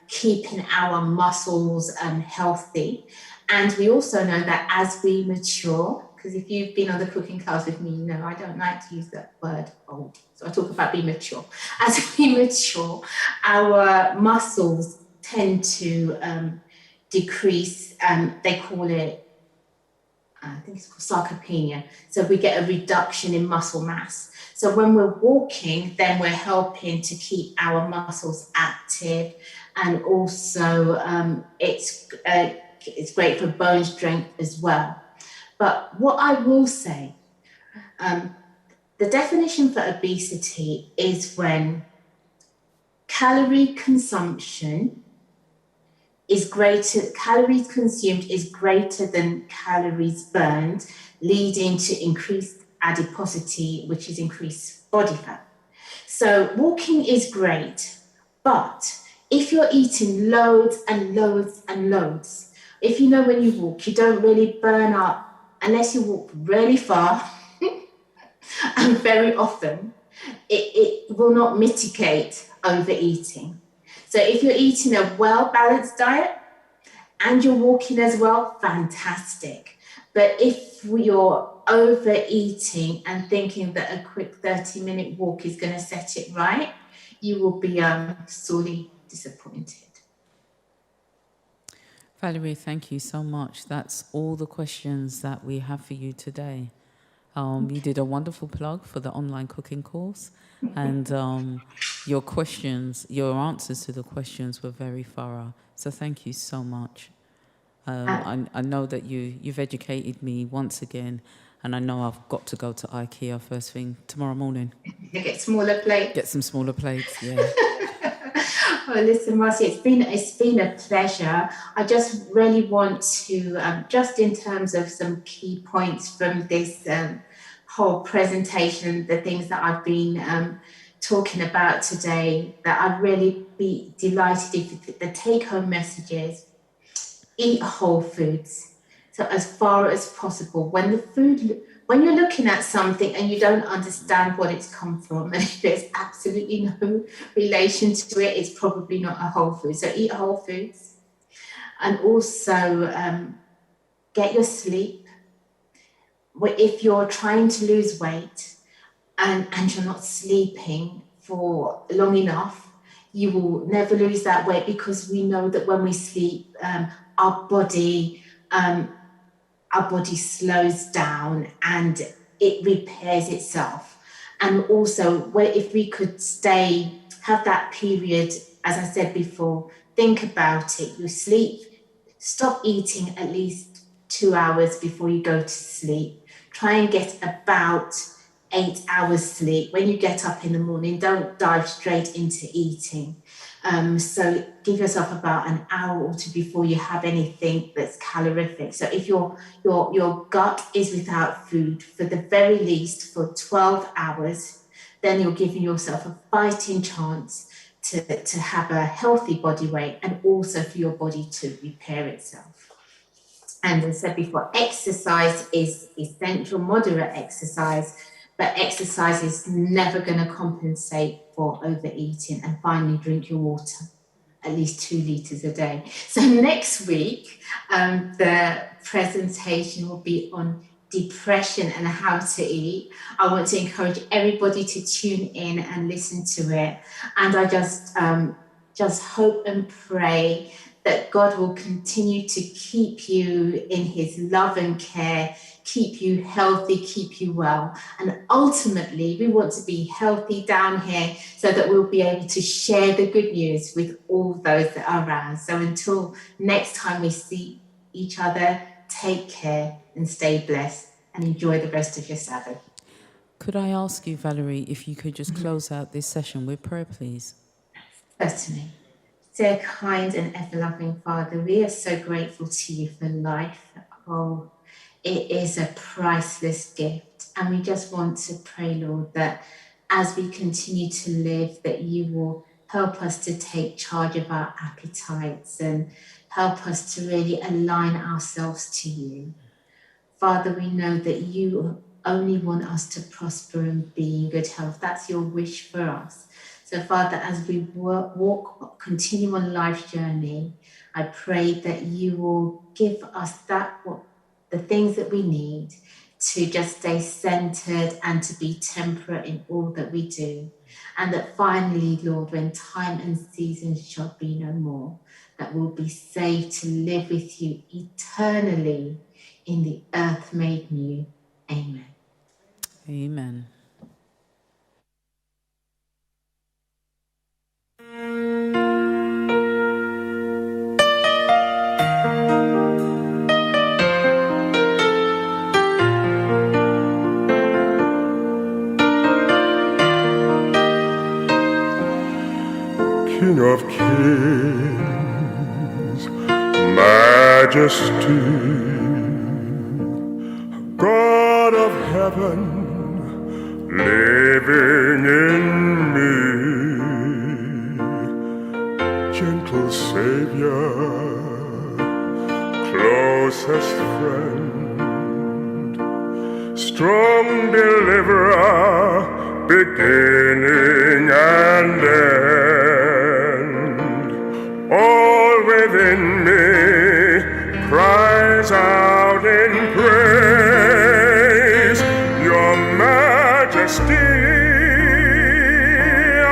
keeping our muscles healthy. And we also know that as we mature, because if you've been on the cooking class with me, you know I don't like to use that word old. So I talk about being mature. As we mature, our muscles tend to decrease. They call it, I think it's called sarcopenia. So we get a reduction in muscle mass. So when we're walking, then we're helping to keep our muscles active. And also it's great for bone strength as well. But what I will say, the definition for obesity is when calorie consumption is greater, calories consumed is greater than calories burned, leading to increased adiposity, which is increased body fat. So walking is great, but if you're eating loads and loads and loads, if you know when you walk, you don't really burn up unless you walk really far and very often, it will not mitigate overeating. So if you're eating a well-balanced diet and you're walking as well, fantastic. But if you're overeating and thinking that a quick 30-minute walk is going to set it right, you will be sorely disappointed. Valerie, thank you so much. That's all the questions that we have for you today. You did a wonderful plug for the online cooking course, and your questions, your answers to the questions were very thorough. So thank you so much. I know that you've educated me once again, and I know I've got to go to IKEA first thing tomorrow morning. Get smaller plates. Get some smaller plates, yeah. Oh, listen, Marcy, it's been a pleasure. I just really want to, just in terms of some key points from this whole presentation, the things that I've been talking about today, that I'd really be delighted if the take-home message is eat whole foods. So as far as possible, when you're looking at something and you don't understand what it's come from, and if there's absolutely no relation to it, it's probably not a whole food. So eat whole foods. And also get your sleep. If you're trying to lose weight and you're not sleeping for long enough, you will never lose that weight, because we know that when we sleep, our body slows down and it repairs itself. And also, if we could have that period, as I said before, think about it. You sleep, stop eating at least 2 hours before you go to sleep. Try and get about 8 hours sleep. When you get up in the morning, don't dive straight into eating. So give yourself about an hour or two before you have anything that's calorific. So if your gut is without food for the very least for 12 hours, then you're giving yourself a fighting chance to have a healthy body weight, and also for your body to repair itself. And as I said before, exercise is essential, moderate exercise. but exercise is never going to compensate for overeating. And finally, drink your water, at least 2 litres a day. So next week, the presentation will be on depression and how to eat. I want to encourage everybody to tune in and listen to it. And I just hope and pray that God will continue to keep you in his love and care, keep you healthy, keep you well. And ultimately, we want to be healthy down here so that we'll be able to share the good news with all those that are around. So until next time we see each other, take care and stay blessed and enjoy the rest of your Sabbath. Could I ask you, Valerie, if you could just close out this session with prayer, please? Certainly. Dear kind and ever-loving Father, we are so grateful to you for life. Oh, it is a priceless gift. And we just want to pray, Lord, that as we continue to live, that you will help us to take charge of our appetites and help us to really align ourselves to you. Father, we know that you only want us to prosper and be in good health. That's your wish for us. So, Father, as we continue on life's journey, I pray that you will give us the things that we need to just stay centered and to be temperate in all that we do. And that finally, Lord, when time and seasons shall be no more, that we'll be saved to live with you eternally in the earth made new. Amen. Amen. King of kings, majesty, God of heaven, living in me, gentle Savior, closest friend, strong deliverer, beginning and end, all within me cries out in praise, your majesty. I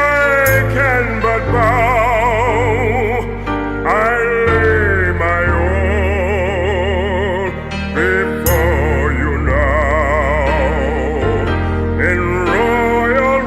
can but bow, I lay my all before you now, in royal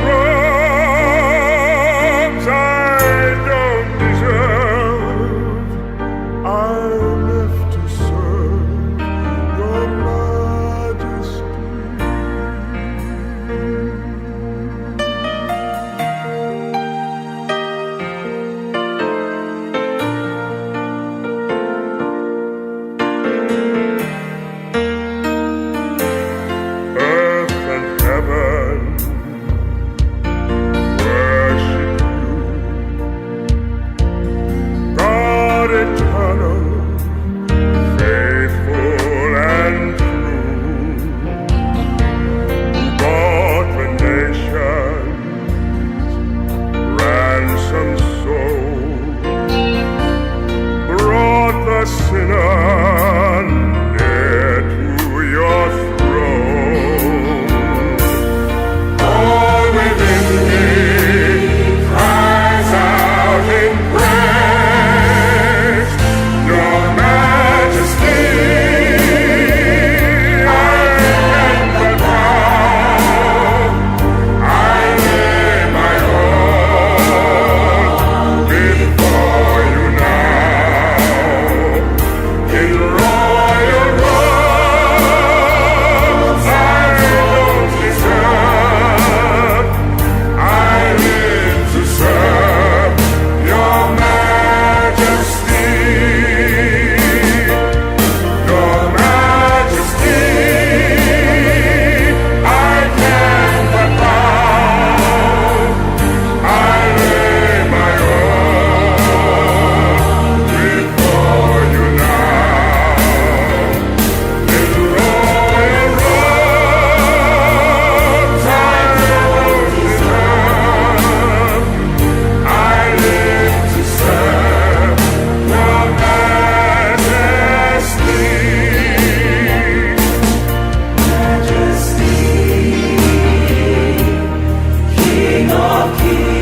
of Kings.